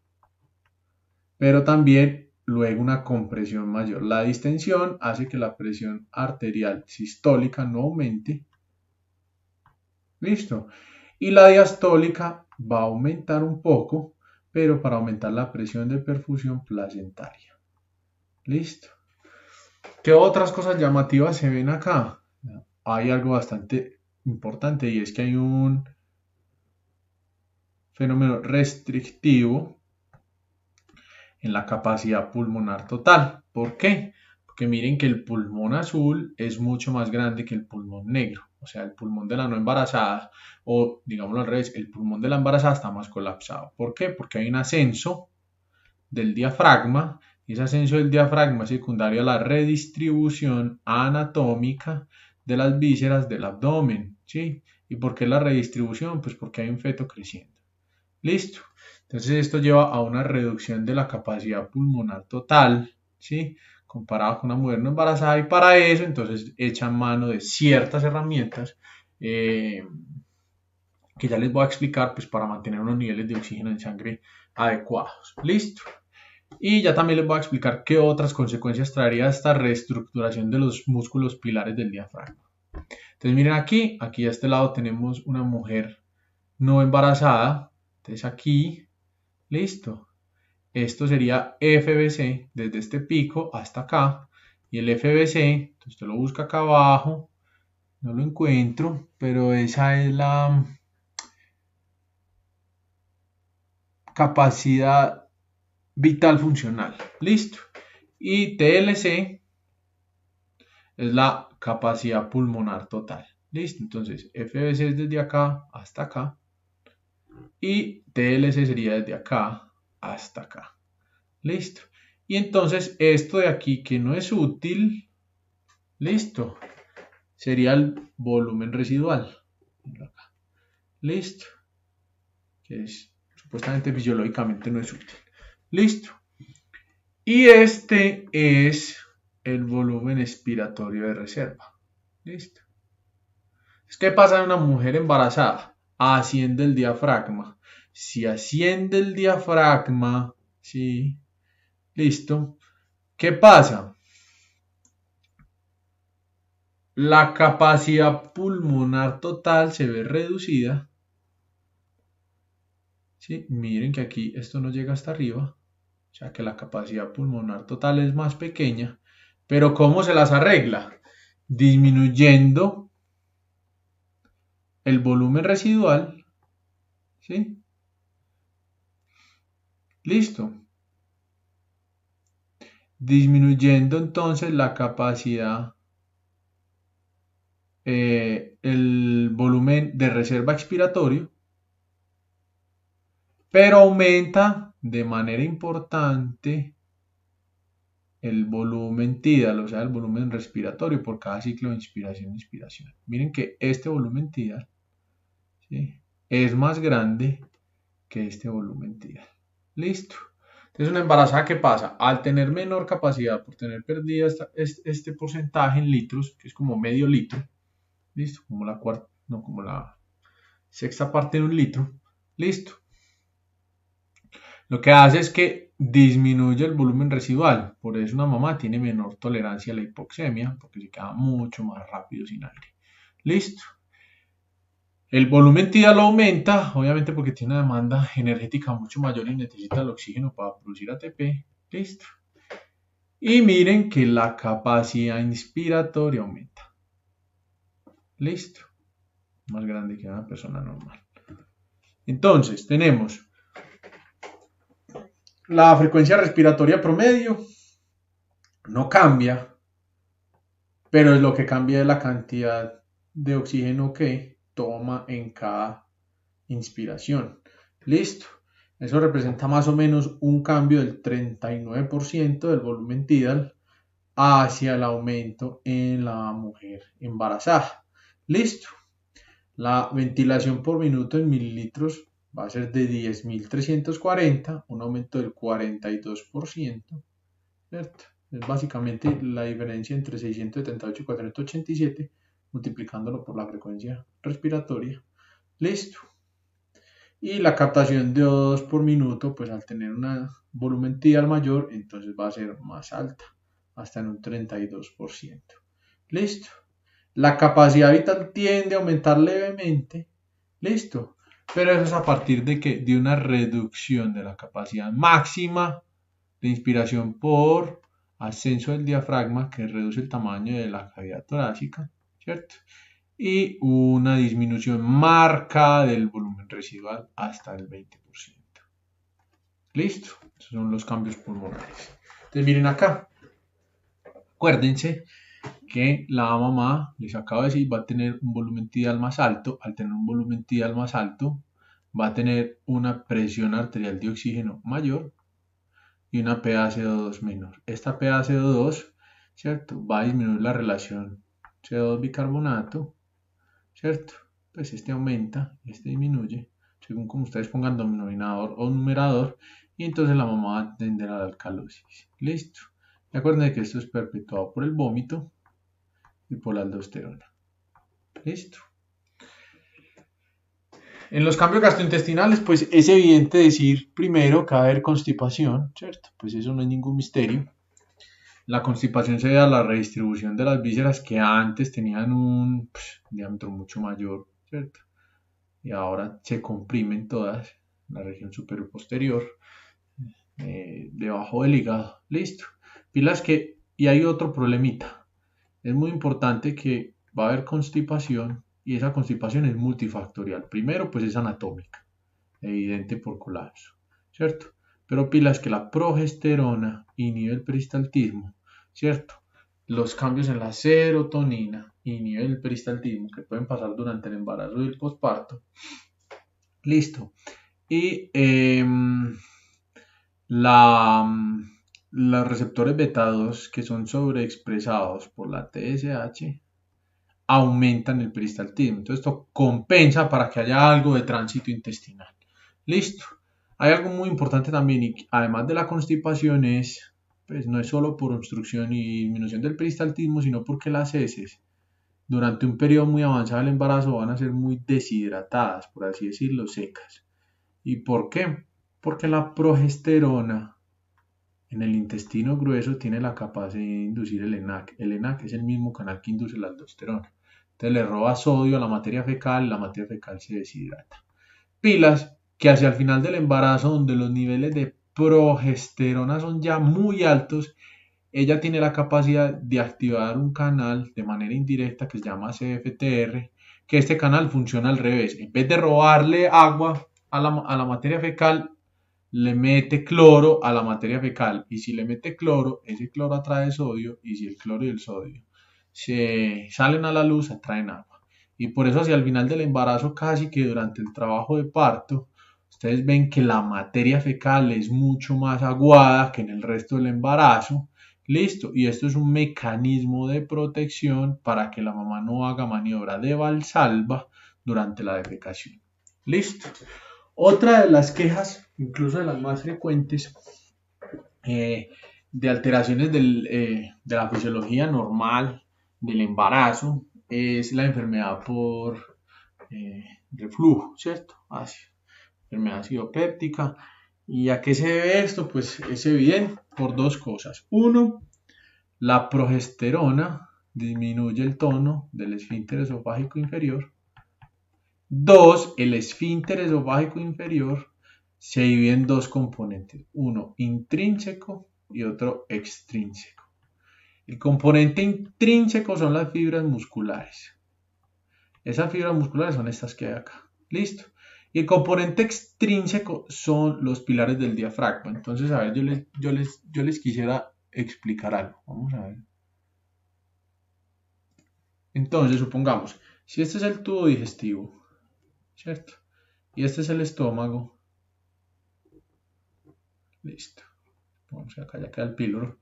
Speaker 1: pero también luego una compresión mayor. La distensión hace que la presión arterial sistólica no aumente. ¿Listo? Y la diastólica va a aumentar un poco, pero para aumentar la presión de perfusión placentaria. ¿Listo? ¿Qué otras cosas llamativas se ven acá? Hay algo bastante importante, y es que hay un fenómeno restrictivo, en la capacidad pulmonar total. ¿Por qué? Porque miren que el pulmón azul es mucho más grande que el pulmón negro. O sea, el pulmón de la no embarazada, o digámoslo al revés, el pulmón de la embarazada está más colapsado. ¿Por qué? Porque hay un ascenso del diafragma, y ese ascenso del diafragma es secundario a la redistribución anatómica de las vísceras del abdomen, ¿sí? ¿Y por qué la redistribución? Pues porque hay un feto creciendo. Listo. Entonces esto lleva a una reducción de la capacidad pulmonar total, ¿sí? Comparado con una mujer no embarazada, y para eso entonces echan mano de ciertas herramientas que ya les voy a explicar, pues para mantener unos niveles de oxígeno en sangre adecuados. Listo. Y ya también les voy a explicar qué otras consecuencias traería esta reestructuración de los músculos pilares del diafragma. Entonces miren aquí a este lado tenemos una mujer no embarazada. Entonces aquí, listo. Esto sería FBC desde este pico hasta acá. Y el FBC, entonces usted lo busca acá abajo. No lo encuentro, pero esa es la capacidad vital funcional. Listo. Y TLC es la capacidad pulmonar total. Listo. Entonces, FBC es desde acá hasta acá. Y TLC sería desde acá hasta acá. Listo. Y entonces esto de aquí que no es útil, listo, sería el volumen residual. Listo. Que es supuestamente fisiológicamente no es útil. Listo. Y este es el volumen expiratorio de reserva. Listo. ¿Qué pasa en una mujer embarazada? Asciende el diafragma. Si asciende el diafragma, sí, listo. ¿Qué pasa? La capacidad pulmonar total se ve reducida. ¿Sí? Miren que aquí esto no llega hasta arriba. O sea que la capacidad pulmonar total es más pequeña. Pero ¿cómo se las arregla? Disminuyendo el volumen residual. ¿Sí? Listo. Disminuyendo entonces la capacidad, el volumen de reserva expiratorio, pero aumenta de manera importante el volumen tidal, o sea, el volumen respiratorio por cada ciclo de inspiración y expiración. Miren que este volumen tidal, ¿sí?, es más grande que este volumen tidal. Listo. Entonces, una embarazada, ¿qué pasa? Al tener menor capacidad, por tener perdida este porcentaje en litros, que es como medio litro, listo, como la cuarta, no, como la sexta parte de un litro, listo. Lo que hace es que disminuye el volumen residual, por eso una mamá tiene menor tolerancia a la hipoxemia, porque se queda mucho más rápido sin aire. Listo. El volumen tidal aumenta, obviamente porque tiene una demanda energética mucho mayor y necesita el oxígeno para producir ATP. Listo. Y miren que la capacidad inspiratoria aumenta. Listo. Más grande que una persona normal. Entonces, tenemos la frecuencia respiratoria promedio, no cambia, pero es lo que cambia es la cantidad de oxígeno que toma en cada inspiración. Listo. Eso representa más o menos un cambio del 39% del volumen tidal hacia el aumento en la mujer embarazada. Listo. La ventilación por minuto en mililitros va a ser de 10.340, un aumento del 42%, ¿cierto? Es básicamente la diferencia entre 678 y 487, multiplicándolo por la frecuencia respiratoria. Listo. Y la captación de O2 por minuto, pues al tener un volumen tidal mayor, entonces va a ser más alta, hasta en un 32%. Listo. La capacidad vital tiende a aumentar levemente. Listo. Pero eso es a partir de que de una reducción de la capacidad máxima de inspiración por ascenso del diafragma, que reduce el tamaño de la cavidad torácica, ¿cierto? Y una disminución marcada del volumen residual hasta el 20%. Listo, esos son los cambios pulmonares. Entonces miren acá, acuérdense que la mamá, les acabo de decir, va a tener un volumen tidal más alto. Al tener un volumen tidal más alto, va a tener una presión arterial de oxígeno mayor y una PaCO2 menor. Esta PaCO2, ¿cierto? Va a disminuir la relación CO2 bicarbonato, ¿cierto? Pues este aumenta, este disminuye, según como ustedes pongan denominador o numerador, y entonces la mamá va a tender a la alcalosis. Listo. Recuerden que esto es perpetuado por el vómito y por la aldosterona. Listo. En los cambios gastrointestinales, pues es evidente decir primero que va a haber constipación, ¿cierto? Pues eso no es ningún misterio. La constipación se debe a la redistribución de las vísceras que antes tenían un diámetro mucho mayor, ¿cierto? Y ahora se comprimen todas en la región superior posterior, debajo del hígado. Listo. Pilas que, y hay otro problemita. Es muy importante que va a haber constipación y esa constipación es multifactorial. Primero, pues es anatómica, evidente por colapso, ¿cierto? Pero pilas que la progesterona inhibe el peristaltismo, ¿cierto? Los cambios en la serotonina inhiben el peristaltismo que pueden pasar durante el embarazo y el posparto. Listo. Y los receptores beta 2 que son sobreexpresados por la TSH aumentan el peristaltismo. Entonces esto compensa para que haya algo de tránsito intestinal. Listo. Hay algo muy importante también y además de la constipación pues no es solo por obstrucción y disminución del peristaltismo, sino porque las heces durante un periodo muy avanzado del embarazo van a ser muy deshidratadas, por así decirlo, secas. ¿Y por qué? Porque la progesterona en el intestino grueso tiene la capacidad de inducir el ENaC. El ENaC es el mismo canal que induce la aldosterona. Entonces le roba sodio a la materia fecal y la materia fecal se deshidrata. Pilas que hacia el final del embarazo, donde los niveles de progesterona son ya muy altos, ella tiene la capacidad de activar un canal de manera indirecta que se llama CFTR, que este canal funciona al revés. En vez de robarle agua a la materia fecal, le mete cloro a la materia fecal. Y si le mete cloro, ese cloro atrae sodio. Y si el cloro y el sodio se salen a la luz, atraen agua. Y por eso hacia el final del embarazo, casi que durante el trabajo de parto, ustedes ven que la materia fecal es mucho más aguada que en el resto del embarazo. Listo, y esto es un mecanismo de protección para que la mamá no haga maniobra de valsalva durante la defecación. Listo. Otra de las quejas, incluso de las más frecuentes, de alteraciones de la fisiología normal del embarazo es la enfermedad por reflujo, ¿cierto? Enfermedad acidopéptica. ¿Y a qué se debe esto? Pues es evidente por dos cosas. Uno, la progesterona disminuye el tono del esfínter esofágico inferior. Dos, el esfínter esofágico inferior se divide en dos componentes, uno intrínseco y otro extrínseco. El componente intrínseco son las fibras musculares. Esas fibras musculares son estas que hay acá. Listo. Y el componente extrínseco son los pilares del diafragma. Entonces, a ver, yo les quisiera explicar algo. Vamos a ver. Entonces, supongamos, si este es el tubo digestivo, ¿cierto? Y este es el estómago. Listo. Vamos acá, ya queda el píloro.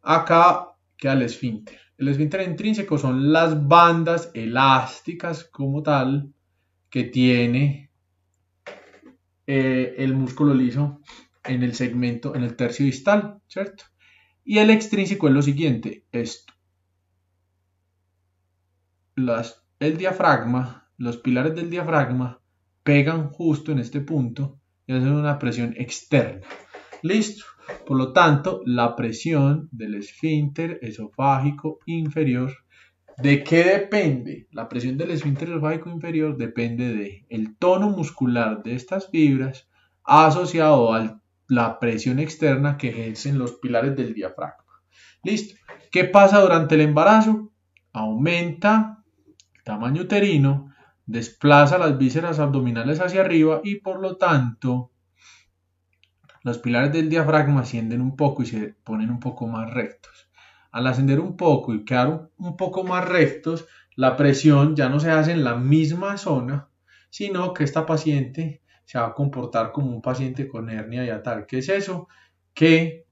Speaker 1: Acá queda el esfínter. El esfínter intrínseco son las bandas elásticas como tal que tiene el músculo liso en el segmento, en el tercio distal, ¿cierto? Y el extrínseco es lo siguiente, esto. El diafragma, los pilares del diafragma pegan justo en este punto y hacen una presión externa. Listo. Por lo tanto, la presión del esfínter esofágico inferior, ¿de qué depende? La presión del esfínter esofágico inferior depende del tono muscular de estas fibras asociado a la presión externa que ejercen los pilares del diafragma. Listo. ¿Qué pasa durante el embarazo? Aumenta el tamaño uterino, desplaza las vísceras abdominales hacia arriba y por lo tanto los pilares del diafragma ascienden un poco y se ponen un poco más rectos. Al ascender un poco y quedar un poco más rectos, la presión ya no se hace en la misma zona, sino que esta paciente se va a comportar como un paciente con hernia hiatal. ¿Qué es eso? Que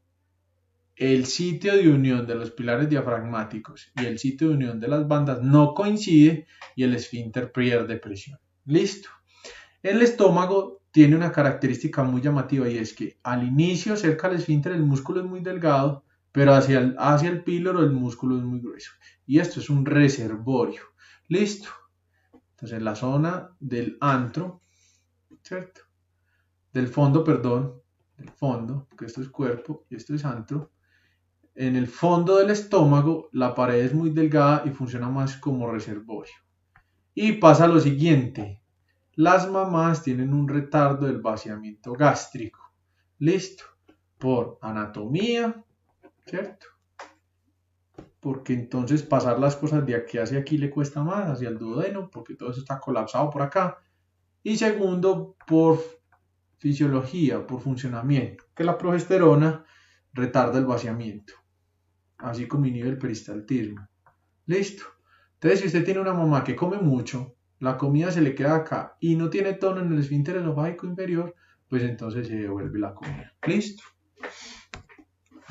Speaker 1: el sitio de unión de los pilares diafragmáticos y el sitio de unión de las bandas no coincide y el esfínter pierde presión. Listo. El estómago tiene una característica muy llamativa y es que al inicio, cerca del esfínter, el músculo es muy delgado, pero hacia el píloro el músculo es muy grueso. Y esto es un reservorio. Listo. Entonces, la zona del antro, ¿cierto? Del fondo, perdón, del fondo, que esto es cuerpo y esto es antro. En el fondo del estómago, la pared es muy delgada y funciona más como reservorio. Y pasa lo siguiente. Las mamás tienen un retardo del vaciamiento gástrico. Listo. Por anatomía, ¿cierto? Porque entonces pasar las cosas de aquí hacia aquí le cuesta más, hacia el duodeno, porque todo eso está colapsado por acá. Y segundo, por fisiología, por funcionamiento, que la progesterona retarda el vaciamiento, así como inhibe el peristaltismo. Listo. Entonces, si usted tiene una mamá que come mucho, la comida se le queda acá y no tiene tono en el esfínter esofágico inferior, pues entonces se devuelve la comida. Listo.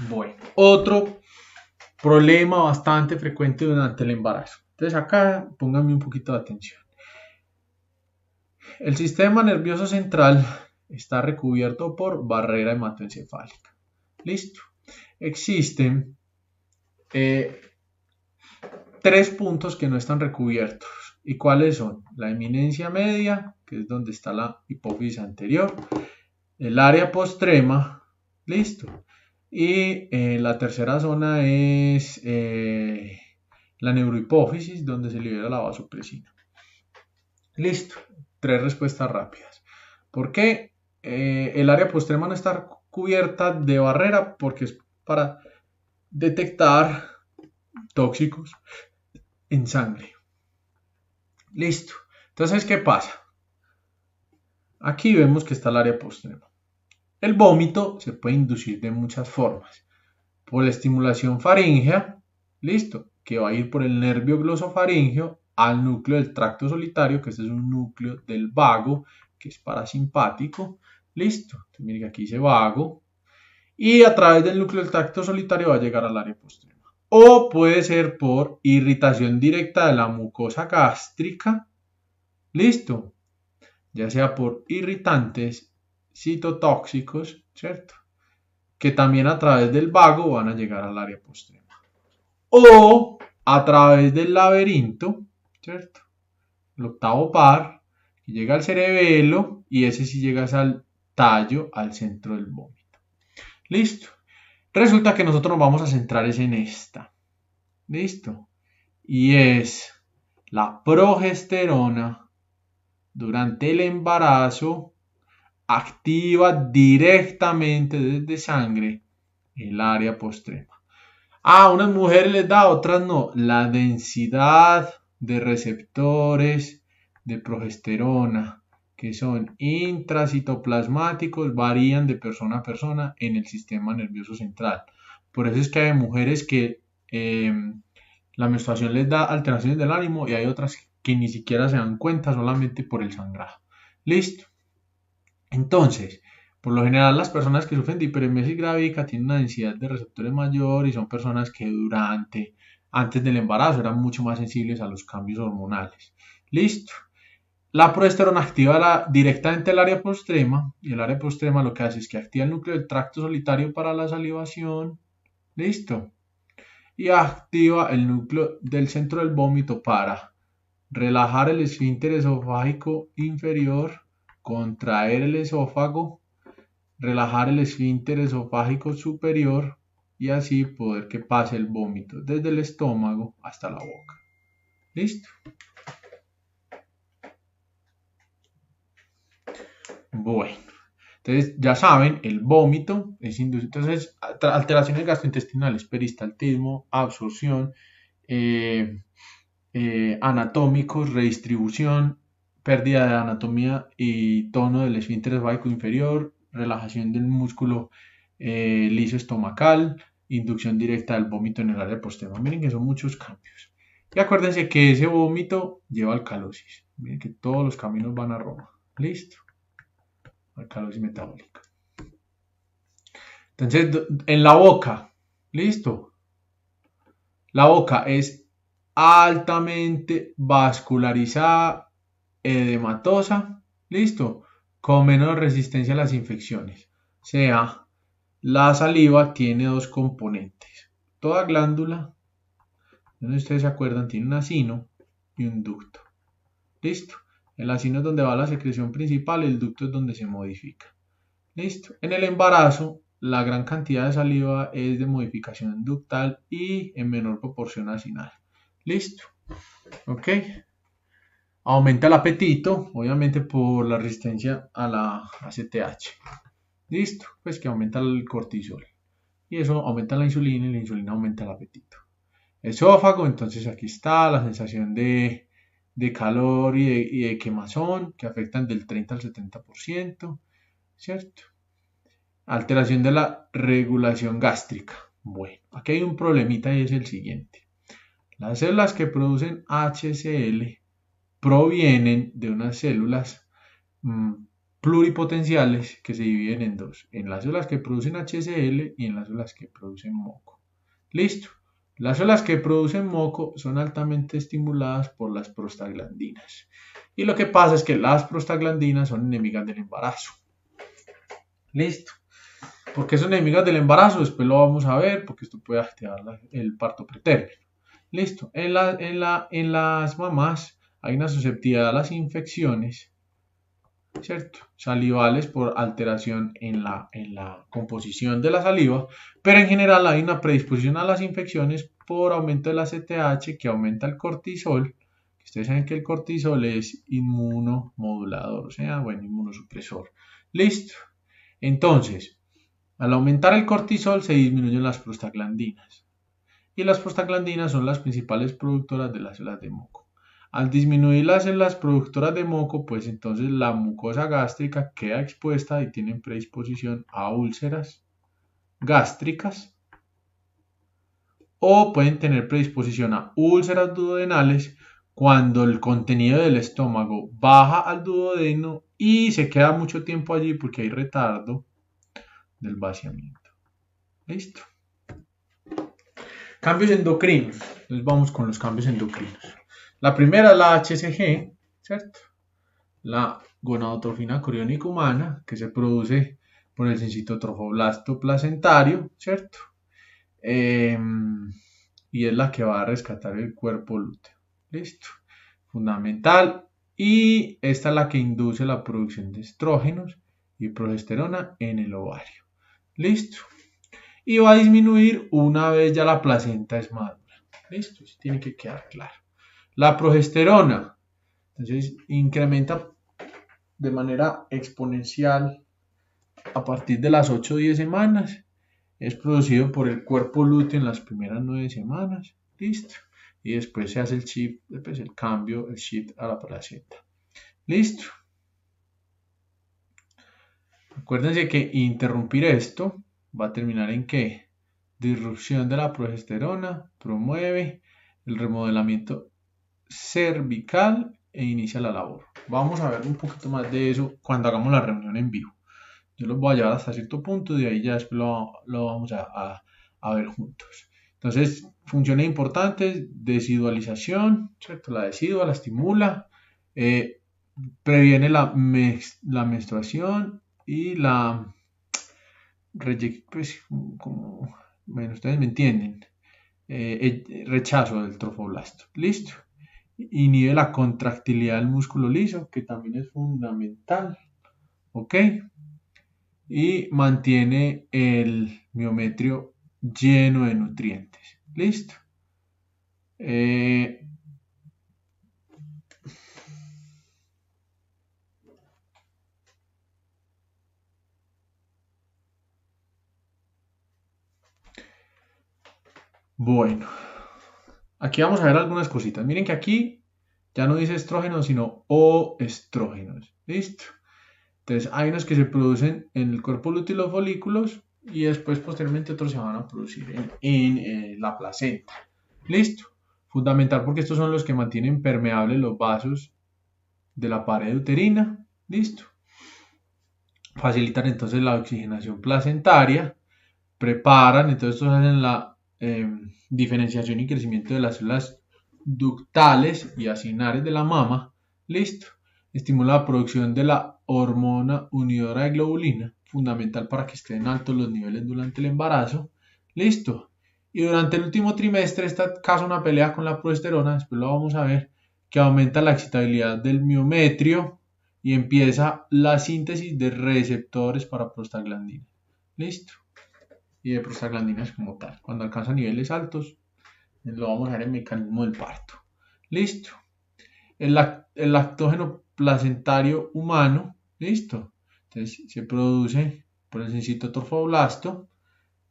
Speaker 1: Bueno, otro problema bastante frecuente durante el embarazo. Entonces, acá pónganme un poquito de atención. El sistema nervioso central está recubierto por barrera hematoencefálica. Listo. Existen tres puntos que no están recubiertos. ¿Y cuáles son? La eminencia media, que es donde está la hipófisis anterior, el área postrema, listo. Y la tercera zona es la neurohipófisis, donde se libera la vasopresina. Listo. Tres respuestas rápidas. ¿Por qué el área postrema no está cubierta de barrera? Porque es para detectar tóxicos en sangre. Listo. Entonces, ¿qué pasa? Aquí vemos que está el área postrema. El vómito se puede inducir de muchas formas. Por la estimulación faríngea, listo, que va a ir por el nervio glosofaríngeo al núcleo del tracto solitario, que este es un núcleo del vago, que es parasimpático. Listo. Entonces, miren que aquí dice vago. Y a través del núcleo del tracto solitario va a llegar al área postrema. O puede ser por irritación directa de la mucosa gástrica. Listo. Ya sea por irritantes citotóxicos, ¿cierto? Que también a través del vago van a llegar al área postrema. O a través del laberinto, ¿cierto? El octavo par, que llega al cerebelo y ese sí llega al tallo, al centro del vómito. Listo. Resulta que nosotros nos vamos a centrar en esta. Listo. Y es la progesterona durante el embarazo activa directamente desde sangre el área postrema. A unas mujeres les da, otras no. La densidad de receptores de progesterona que son intracitoplasmáticos varían de persona a persona en el sistema nervioso central. Por eso es que hay mujeres que la menstruación les da alteraciones del ánimo y hay otras que ni siquiera se dan cuenta solamente por el sangrado. Listo. Entonces, por lo general las personas que sufren de hiperemesis gravídica tienen una densidad de receptores mayor y son personas que antes del embarazo eran mucho más sensibles a los cambios hormonales. Listo. La progesterona activa directamente el área postrema y el área postrema lo que hace es que activa el núcleo del tracto solitario para la salivación. Listo. Y activa el núcleo del centro del vómito para relajar el esfínter esofágico inferior, contraer el esófago, relajar el esfínter esofágico superior y así poder que pase el vómito desde el estómago hasta la boca. ¿Listo? Bueno, entonces ya saben, el vómito es inducido. Entonces, alteraciones gastrointestinales, peristaltismo, absorción, anatómicos, redistribución, pérdida de anatomía y tono del esfínter esofágico inferior, relajación del músculo liso estomacal, inducción directa del vómito en el área posterior. Miren que son muchos cambios. Y acuérdense que ese vómito lleva alcalosis. Miren que todos los caminos van a Roma. Listo. Alcalosis metabólica. Entonces, en la boca, listo. La boca es altamente vascularizada, edematosa, listo, con menos resistencia a las infecciones. O sea, la saliva tiene dos componentes. Toda glándula, no sé si ustedes se acuerdan, tiene un acino y un ducto. Listo. El acino es donde va la secreción principal, el ducto es donde se modifica. Listo. En el embarazo, la gran cantidad de saliva es de modificación ductal y en menor proporción acinal. Listo. Ok. Aumenta el apetito, obviamente por la resistencia a la ACTH. Listo. Pues que aumenta el cortisol. Y eso aumenta la insulina y la insulina aumenta el apetito. Esófago, entonces aquí está la sensación de calor y de quemazón que afectan del 30 al 70%. ¿Cierto? Alteración de la regulación gástrica. Bueno, aquí hay un problemita y es el siguiente. Las células que producen HCl provienen de unas células pluripotenciales que se dividen en dos. En las células que producen HCl y en las células que producen moco. Listo. Las células que producen moco son altamente estimuladas por las prostaglandinas. Y lo que pasa es que las prostaglandinas son enemigas del embarazo. Listo. ¿Por qué son enemigas del embarazo? Después lo vamos a ver, porque esto puede activar el parto pretérmino. Listo. En las mamás hay una susceptibilidad a las infecciones, ¿cierto? Salivales por alteración en la composición de la saliva, pero en general hay una predisposición a las infecciones por aumento de la ACTH que aumenta el cortisol. Ustedes saben que el cortisol es inmunomodulador, o sea, bueno, inmunosupresor. Listo. Entonces, al aumentar el cortisol se disminuyen las prostaglandinas. Y las prostaglandinas son las principales productoras de las células de moco. Al disminuir las células productoras de moco, pues entonces la mucosa gástrica queda expuesta y tienen predisposición a úlceras gástricas o pueden tener predisposición a úlceras duodenales cuando el contenido del estómago baja al duodeno y se queda mucho tiempo allí porque hay retardo del vaciamiento. Listo. Cambios endocrinos. Entonces vamos con los cambios endocrinos. La primera es la HCG, ¿cierto? La gonadotrofina coriónica humana, que se produce por el citocitrofoblasto placentario, ¿cierto? Y es la que va a rescatar el cuerpo lúteo. Listo. Fundamental. Y esta es la que induce la producción de estrógenos y progesterona en el ovario. Listo. Y va a disminuir una vez ya la placenta es madura. Listo, eso tiene que quedar claro. La progesterona, entonces, incrementa de manera exponencial a partir de las 8 o 10 semanas. Es producido por el cuerpo lúteo en las primeras 9 semanas. Listo. Y después se hace el shift, después el cambio, el shift a la placenta. Listo. Acuérdense que interrumpir esto va a terminar en ¿qué? Disrupción de la progesterona, promueve el remodelamiento cervical e inicia la labor. Vamos a ver un poquito más de eso cuando hagamos la reunión en vivo. Yo los voy a llevar hasta cierto punto y de ahí ya después lo vamos a ver juntos. Entonces, funciones importantes, desidualización, ¿cierto? La decidua la estimula, previene la menstruación y la pues, como, bueno, ustedes me entienden, rechazo del trofoblasto. Listo. Inhibe la contractilidad del músculo liso, que también es fundamental. ¿Ok? Y mantiene el miometrio lleno de nutrientes. ¿Listo? Bueno, aquí vamos a ver algunas cositas. Miren que aquí ya no dice estrógenos, sino oestrógenos. ¿Listo? Entonces hay unos que se producen en el cuerpo lúteo y los folículos y después posteriormente otros se van a producir en la placenta. Listo. Fundamental porque estos son los que mantienen permeables los vasos de la pared uterina. Listo. Facilitan entonces la oxigenación placentaria. Preparan, entonces estos hacen la diferenciación y crecimiento de las células ductales y acinares de la mama. Listo. Estimula la producción de la hormona unidora de globulina, fundamental para que estén altos los niveles durante el embarazo. Listo. Y durante el último trimestre, esta causa una pelea con la progesterona, después lo vamos a ver, que aumenta la excitabilidad del miometrio y empieza la síntesis de receptores para prostaglandina. Listo. Y de prostaglandinas como tal. Cuando alcanza niveles altos, lo vamos a ver en el mecanismo del parto. Listo. El lactógeno placentario humano, listo. Entonces se produce por el citotropoblasto,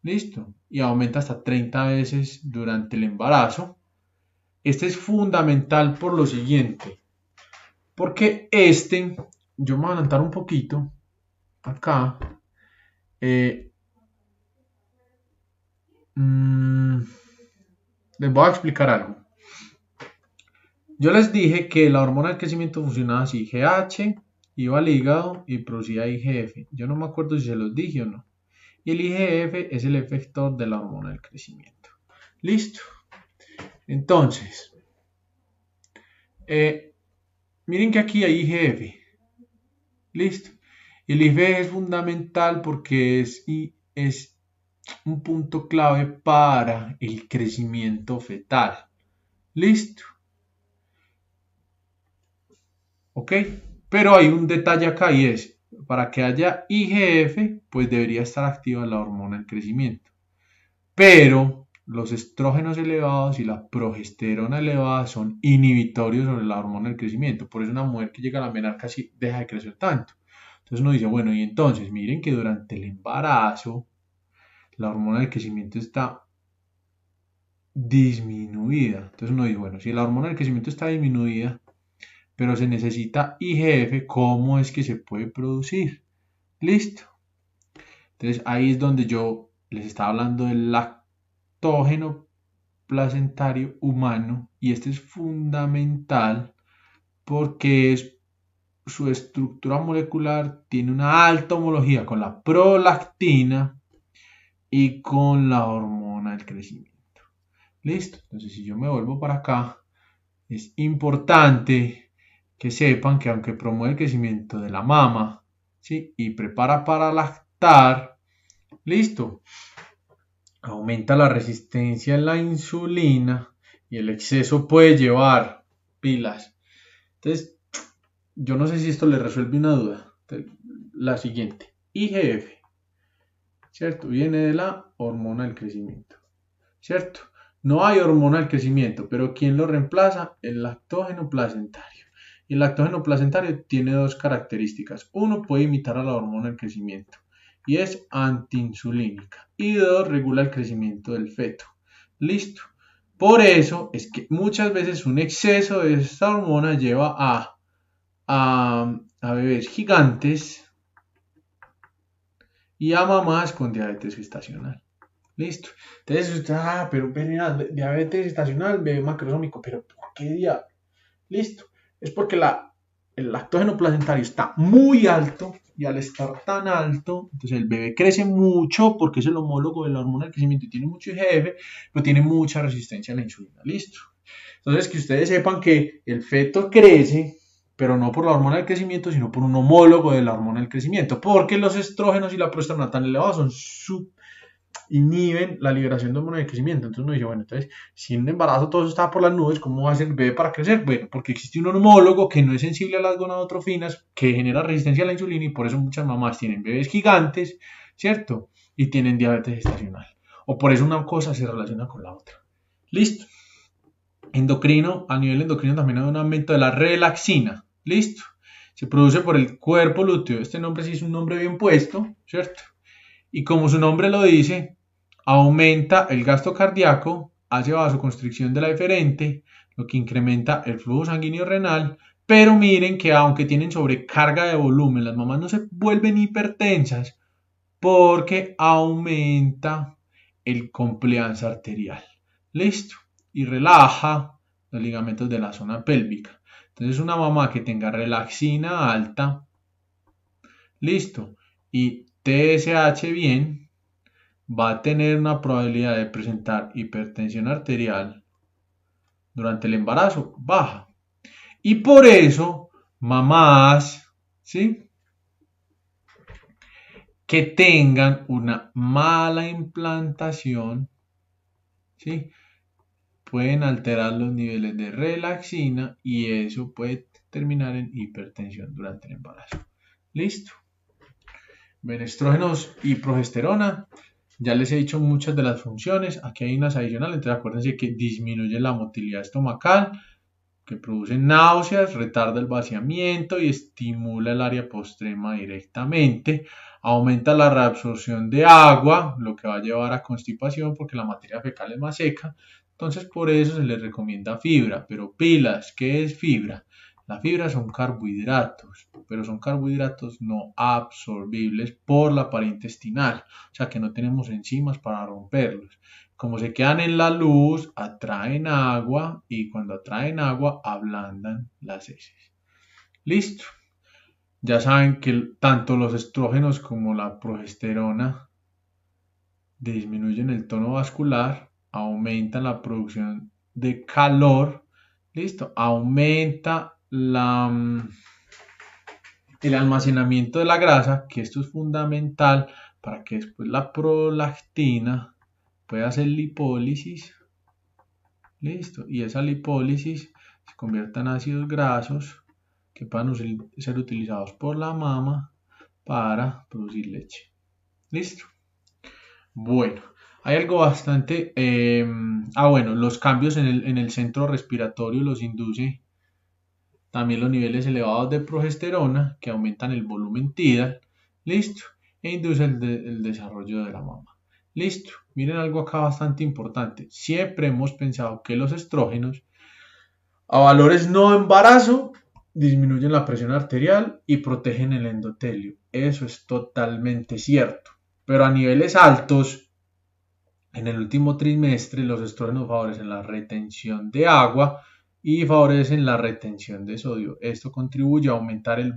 Speaker 1: listo. Y aumenta hasta 30 veces durante el embarazo. Este es fundamental por lo siguiente. Porque yo me voy a adelantar un poquito acá. Les voy a explicar algo. Yo les dije que la hormona del crecimiento funcionaba así: GH iba al hígado y producía IGF. Yo no me acuerdo si se los dije o no. Y el IGF es el efector de la hormona del crecimiento. Listo. Entonces, miren que aquí hay IGF. Listo. El IGF es fundamental porque es un punto clave para el crecimiento fetal. Listo. ¿Ok? Pero hay un detalle acá y es, para que haya IGF, pues debería estar activa la hormona del crecimiento. Pero los estrógenos elevados y la progesterona elevada son inhibitorios sobre la hormona del crecimiento. Por eso una mujer que llega a la menarca casi deja de crecer tanto. Entonces uno dice, bueno, y entonces miren que durante el embarazo la hormona del crecimiento está disminuida. Entonces uno dice, bueno, si la hormona del crecimiento está disminuida, pero se necesita IGF, ¿cómo es que se puede producir? Listo. Entonces ahí es donde yo les estaba hablando del lactógeno placentario humano y este es fundamental porque su estructura molecular tiene una alta homología con la prolactina y con la hormona del crecimiento. Listo. Entonces si yo me vuelvo para acá, es importante que sepan que aunque promueve el crecimiento de la mama, ¿sí? Y prepara para lactar, listo, aumenta la resistencia a la insulina y el exceso puede llevar pilas. Entonces, yo no sé si esto le resuelve una duda. Entonces, la siguiente, IGF, ¿cierto? Viene de la hormona del crecimiento, ¿cierto? No hay hormona del crecimiento, pero ¿quién lo reemplaza? El lactógeno placentario. Y el lactógeno placentario tiene dos características. Uno, puede imitar a la hormona del crecimiento y es antiinsulínica. Y dos, regula el crecimiento del feto. Listo. Por eso es que muchas veces un exceso de esta hormona lleva a bebés gigantes y a mamás con diabetes gestacional. Listo. Entonces usted, pero diabetes gestacional, bebé macrosómico, pero ¿por qué diablo? Listo. Es porque el lactógeno placentario está muy alto y al estar tan alto, entonces el bebé crece mucho porque es el homólogo de la hormona del crecimiento y tiene mucho IGF, pero tiene mucha resistencia a la insulina. Listo. Entonces que ustedes sepan que el feto crece, pero no por la hormona del crecimiento, sino por un homólogo de la hormona del crecimiento, porque los estrógenos y la progesterona tan elevados inhiben la liberación de hormona de crecimiento. Entonces uno dice, bueno, entonces si en un embarazo todo eso está por las nubes, ¿cómo va a ser el bebé para crecer? Bueno, porque existe un homólogo que no es sensible a las gonadotrofinas, que genera resistencia a la insulina y por eso muchas mamás tienen bebés gigantes, ¿cierto? Y tienen diabetes gestacional. O por eso una cosa se relaciona con la otra. Listo. Endocrino, a nivel endocrino también hay un aumento de la relaxina. Listo. Se produce por el cuerpo lúteo. Este nombre sí es un nombre bien puesto, ¿cierto? Y como su nombre lo dice, aumenta el gasto cardíaco, hace vasoconstricción de la eferente, lo que incrementa el flujo sanguíneo renal, Pero miren que aunque tienen sobrecarga de volumen, las mamás no se vuelven hipertensas porque aumenta el compliance arterial. Listo. Y relaja los ligamentos de la zona pélvica. Entonces una mamá que tenga relaxina alta, listo, y TSH bien, va a tener una probabilidad de presentar hipertensión arterial durante el embarazo baja. Y por eso, mamás, ¿sí?, que tengan una mala implantación, ¿sí?, pueden alterar los niveles de relaxina y eso puede terminar en hipertensión durante el embarazo. Listo. Ven, estrógenos y progesterona. Ya les he dicho muchas de las funciones. Aquí hay unas adicionales. Entonces acuérdense que disminuye la motilidad estomacal, que produce náuseas, retarda el vaciamiento y estimula el área postrema directamente. Aumenta la reabsorción de agua, lo que va a llevar a constipación porque la materia fecal es más seca. Entonces por eso se les recomienda fibra. Pero pilas, ¿qué es fibra? La fibra son carbohidratos, pero son carbohidratos no absorbibles por la pared intestinal, o sea que no tenemos enzimas para romperlos. Como se quedan en la luz, atraen agua y cuando atraen agua ablandan las heces. Listo. Ya saben que tanto los estrógenos como la progesterona disminuyen el tono vascular, aumentan la producción de calor, listo, aumenta el almacenamiento de la grasa, que esto es fundamental para que después la prolactina pueda hacer lipólisis, listo, y esa lipólisis se convierta en ácidos grasos que puedan ser utilizados por la mama para producir leche. Listo. Bueno, hay algo bastante... bueno, los cambios en el centro respiratorio los induce también los niveles elevados de progesterona que aumentan el volumen tidal, listo, e induce el desarrollo de la mama. Listo, miren algo acá bastante importante. Siempre hemos pensado que los estrógenos a valores no embarazo disminuyen la presión arterial y protegen el endotelio. Eso es totalmente cierto. Pero a niveles altos, en el último trimestre, los estrógenos favorecen la retención de agua y favorecen la retención de sodio. Esto contribuye a aumentar el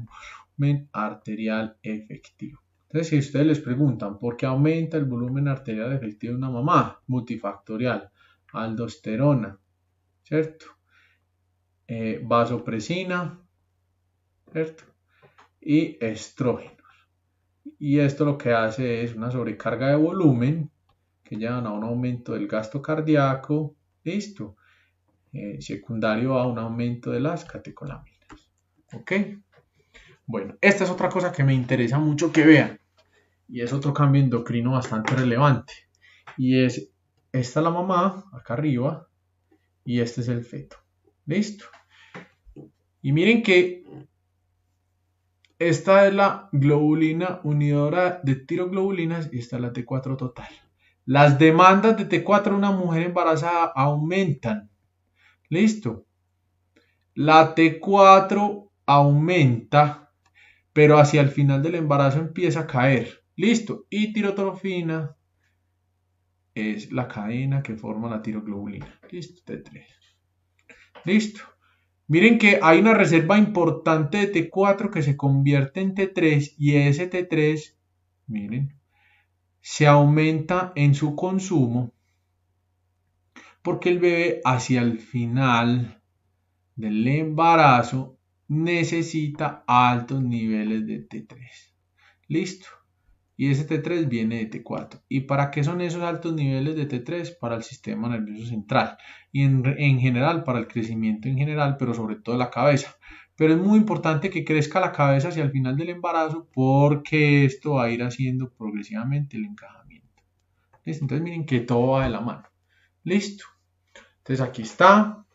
Speaker 1: volumen arterial efectivo. Entonces, si ustedes les preguntan por qué aumenta el volumen arterial efectivo de una mamá, multifactorial, aldosterona, ¿cierto? Vasopresina, ¿cierto? Y estrógenos. Y esto lo que hace es una sobrecarga de volumen que llevan a un aumento del gasto cardíaco, listo, secundario a un aumento de las catecolaminas. ¿Ok? Bueno, esta es otra cosa que me interesa mucho que vean y es otro cambio endocrino bastante relevante y es esta la mamá acá arriba y este es el feto. ¿Listo? Y miren que esta es la globulina unidora de tiroglobulinas y esta es la T4 total. Las demandas de T4 en una mujer embarazada aumentan. ¿Listo? La T4 aumenta, pero hacia el final del embarazo empieza a caer. ¿Listo? Y tirotrofina es la cadena que forma la tiroglobulina. ¿Listo? T3. ¿Listo? Miren que hay una reserva importante de T4 que se convierte en T3 y ese T3, miren, se aumenta en su consumo porque el bebé hacia el final del embarazo necesita altos niveles de T3. ¿Listo? Y ese T3 viene de T4. ¿Y para qué son esos altos niveles de T3? Para el sistema nervioso central y en general para el crecimiento en general, pero sobre todo la cabeza. Pero es muy importante que crezca la cabeza hacia el final del embarazo porque esto va a ir haciendo progresivamente el encajamiento. ¿Listo? Entonces miren que todo va de la mano. ¿Listo? Entonces aquí está.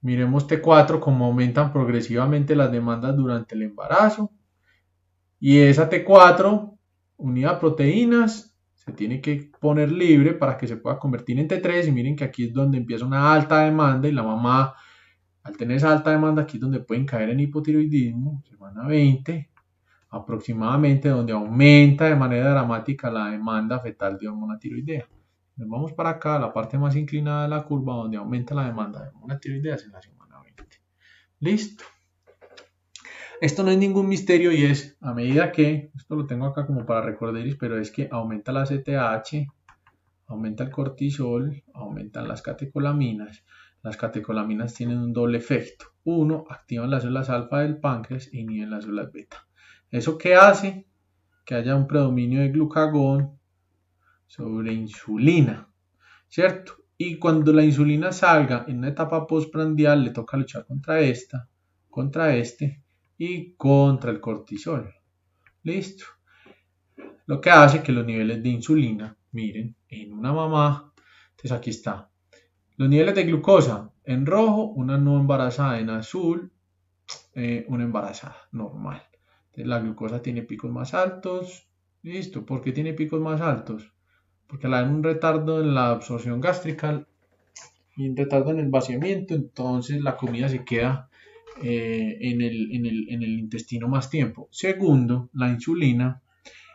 Speaker 1: Miremos T4 cómo aumentan progresivamente las demandas durante el embarazo. Y esa T4, unida a proteínas, se tiene que poner libre para que se pueda convertir en T3. Y miren que aquí es donde empieza una alta demanda y la mamá Al tener esa alta demanda, aquí es donde pueden caer en hipotiroidismo, semana 20, aproximadamente, donde aumenta de manera dramática la demanda fetal de hormona tiroidea. Nos vamos para acá, la parte más inclinada de la curva, donde aumenta la demanda de hormona tiroidea en la semana 20. Listo. Esto no es ningún misterio y es a medida que, esto lo tengo acá como para recordaros, pero es que aumenta la CTH, aumenta el cortisol, aumentan las catecolaminas. Las catecolaminas tienen un doble efecto. Uno, activan las células alfa del páncreas e inhiben las células beta. ¿Eso qué hace? Que haya un predominio de glucagón sobre insulina, ¿cierto? Y cuando la insulina salga en una etapa postprandial, le toca luchar contra esta, contra este y contra el cortisol. Listo. Lo que hace que los niveles de insulina, miren, en una mamá, entonces aquí está. Los niveles de glucosa en rojo, una no embarazada, en azul, una embarazada normal. Entonces la glucosa tiene picos más altos. Listo. ¿Por qué tiene picos más altos? Porque la dan un retardo en la absorción gástrica y un retardo en el vaciamiento, entonces la comida se queda en el intestino más tiempo. Segundo, la insulina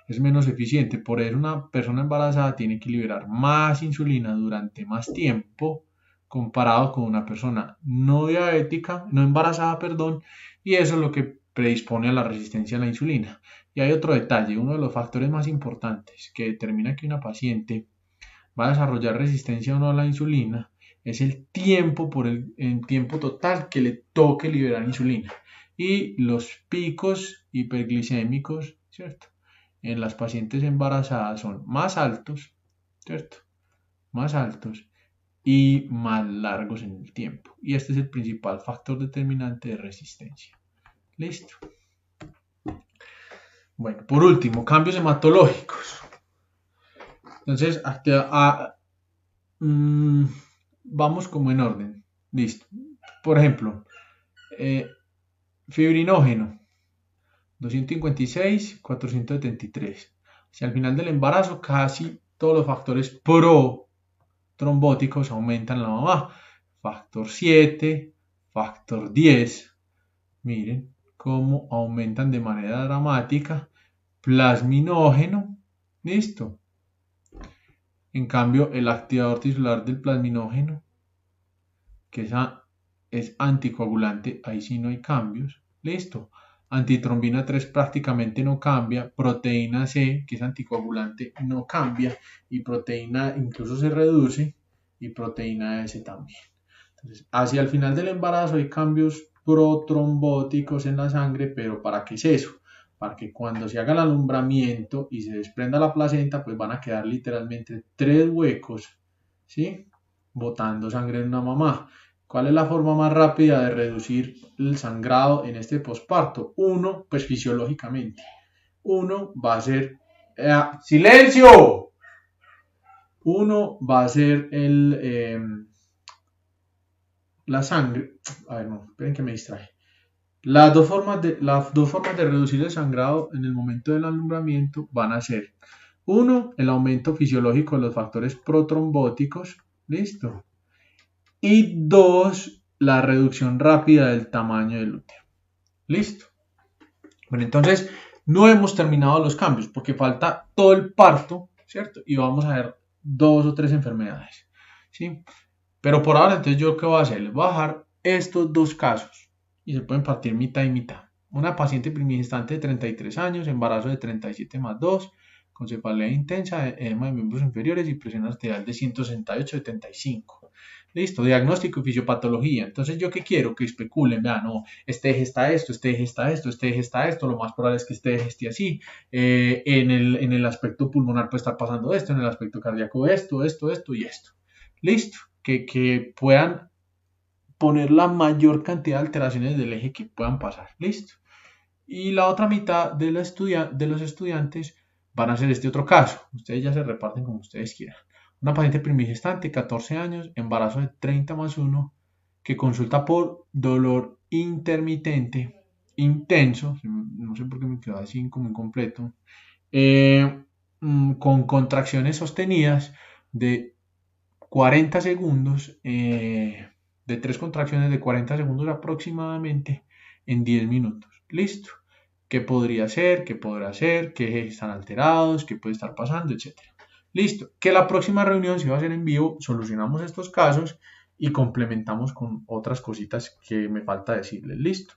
Speaker 1: es menos eficiente, por eso una persona embarazada tiene que liberar más insulina durante más tiempo comparado con una persona no diabética, no embarazada, perdón, y eso es lo que predispone a la resistencia a la insulina. Y hay otro detalle, uno de los factores más importantes que determina que una paciente va a desarrollar resistencia o no a la insulina es el tiempo el tiempo total que le toque liberar insulina. Y los picos hiperglicémicos, ¿cierto? En las pacientes embarazadas son más altos, ¿cierto? Más altos y más largos en el tiempo. Y este es el principal factor determinante de resistencia. Listo. Bueno, por último, cambios hematológicos. Entonces, vamos como en orden. Listo. Por ejemplo, fibrinógeno 256, 473. Si al final del embarazo casi todos los factores pro-trombóticos aumentan en la mamá. Factor 7, factor 10. Miren cómo aumentan de manera dramática. Plasminógeno. Listo. En cambio, el activador tisular del plasminógeno, que es anticoagulante, ahí sí no hay cambios. Listo. Antitrombina 3 prácticamente no cambia. Proteína C, que es anticoagulante, no cambia. Y proteína incluso se reduce. Y proteína S también. Entonces, hacia el final del embarazo hay cambios protrombóticos en la sangre, pero ¿para qué es eso? Para que cuando se haga el alumbramiento y se desprenda la placenta, pues van a quedar literalmente 3 huecos, ¿sí? Botando sangre en una mamá. ¿Cuál es la forma más rápida de reducir el sangrado en este posparto? Uno, pues fisiológicamente. Uno va a ser... ¡Silencio! Uno va a ser la sangre. A ver, no, esperen que me distraje. Las dos formas de reducir el sangrado en el momento del alumbramiento van a ser: uno, el aumento fisiológico de los factores protrombóticos. Listo. Y dos, la reducción rápida del tamaño del útero. Listo. Bueno, entonces no hemos terminado los cambios porque falta todo el parto, ¿cierto? Y vamos a ver 2 o 3 enfermedades, ¿sí? Pero por ahora, entonces, ¿yo qué voy a hacer? Les voy a dejar estos dos casos y se pueden partir mitad y mitad. Una paciente primigestante de 33 años, embarazo de 37 más 2, con cefalea intensa, edema de miembros inferiores y presión arterial de 168/75. Listo, diagnóstico y fisiopatología. Entonces, ¿yo qué quiero? Que especulen, vean, no, este eje está esto, este eje está esto, este eje está esto, lo más probable es que este eje esté así. En el aspecto pulmonar puede estar pasando esto, en el aspecto cardíaco esto y esto. Listo. Que puedan poner la mayor cantidad de alteraciones del eje que puedan pasar. Listo. Y la otra mitad de los estudiantes van a hacer este otro caso. Ustedes ya se reparten como ustedes quieran. Una paciente primigestante, 14 años, embarazo de 30 más 1, que consulta por dolor intermitente, intenso, no sé por qué me quedó así como incompleto, con contracciones sostenidas de 40 segundos de 3 contracciones de 40 segundos aproximadamente en 10 minutos. Listo. ¿Qué podría ser? ¿Qué podrá ser? ¿Qué ejes están alterados? ¿Qué puede estar pasando? Etcétera. Listo. Que la próxima reunión, si va a ser en vivo, solucionamos estos casos y complementamos con otras cositas que me falta decirles. Listo.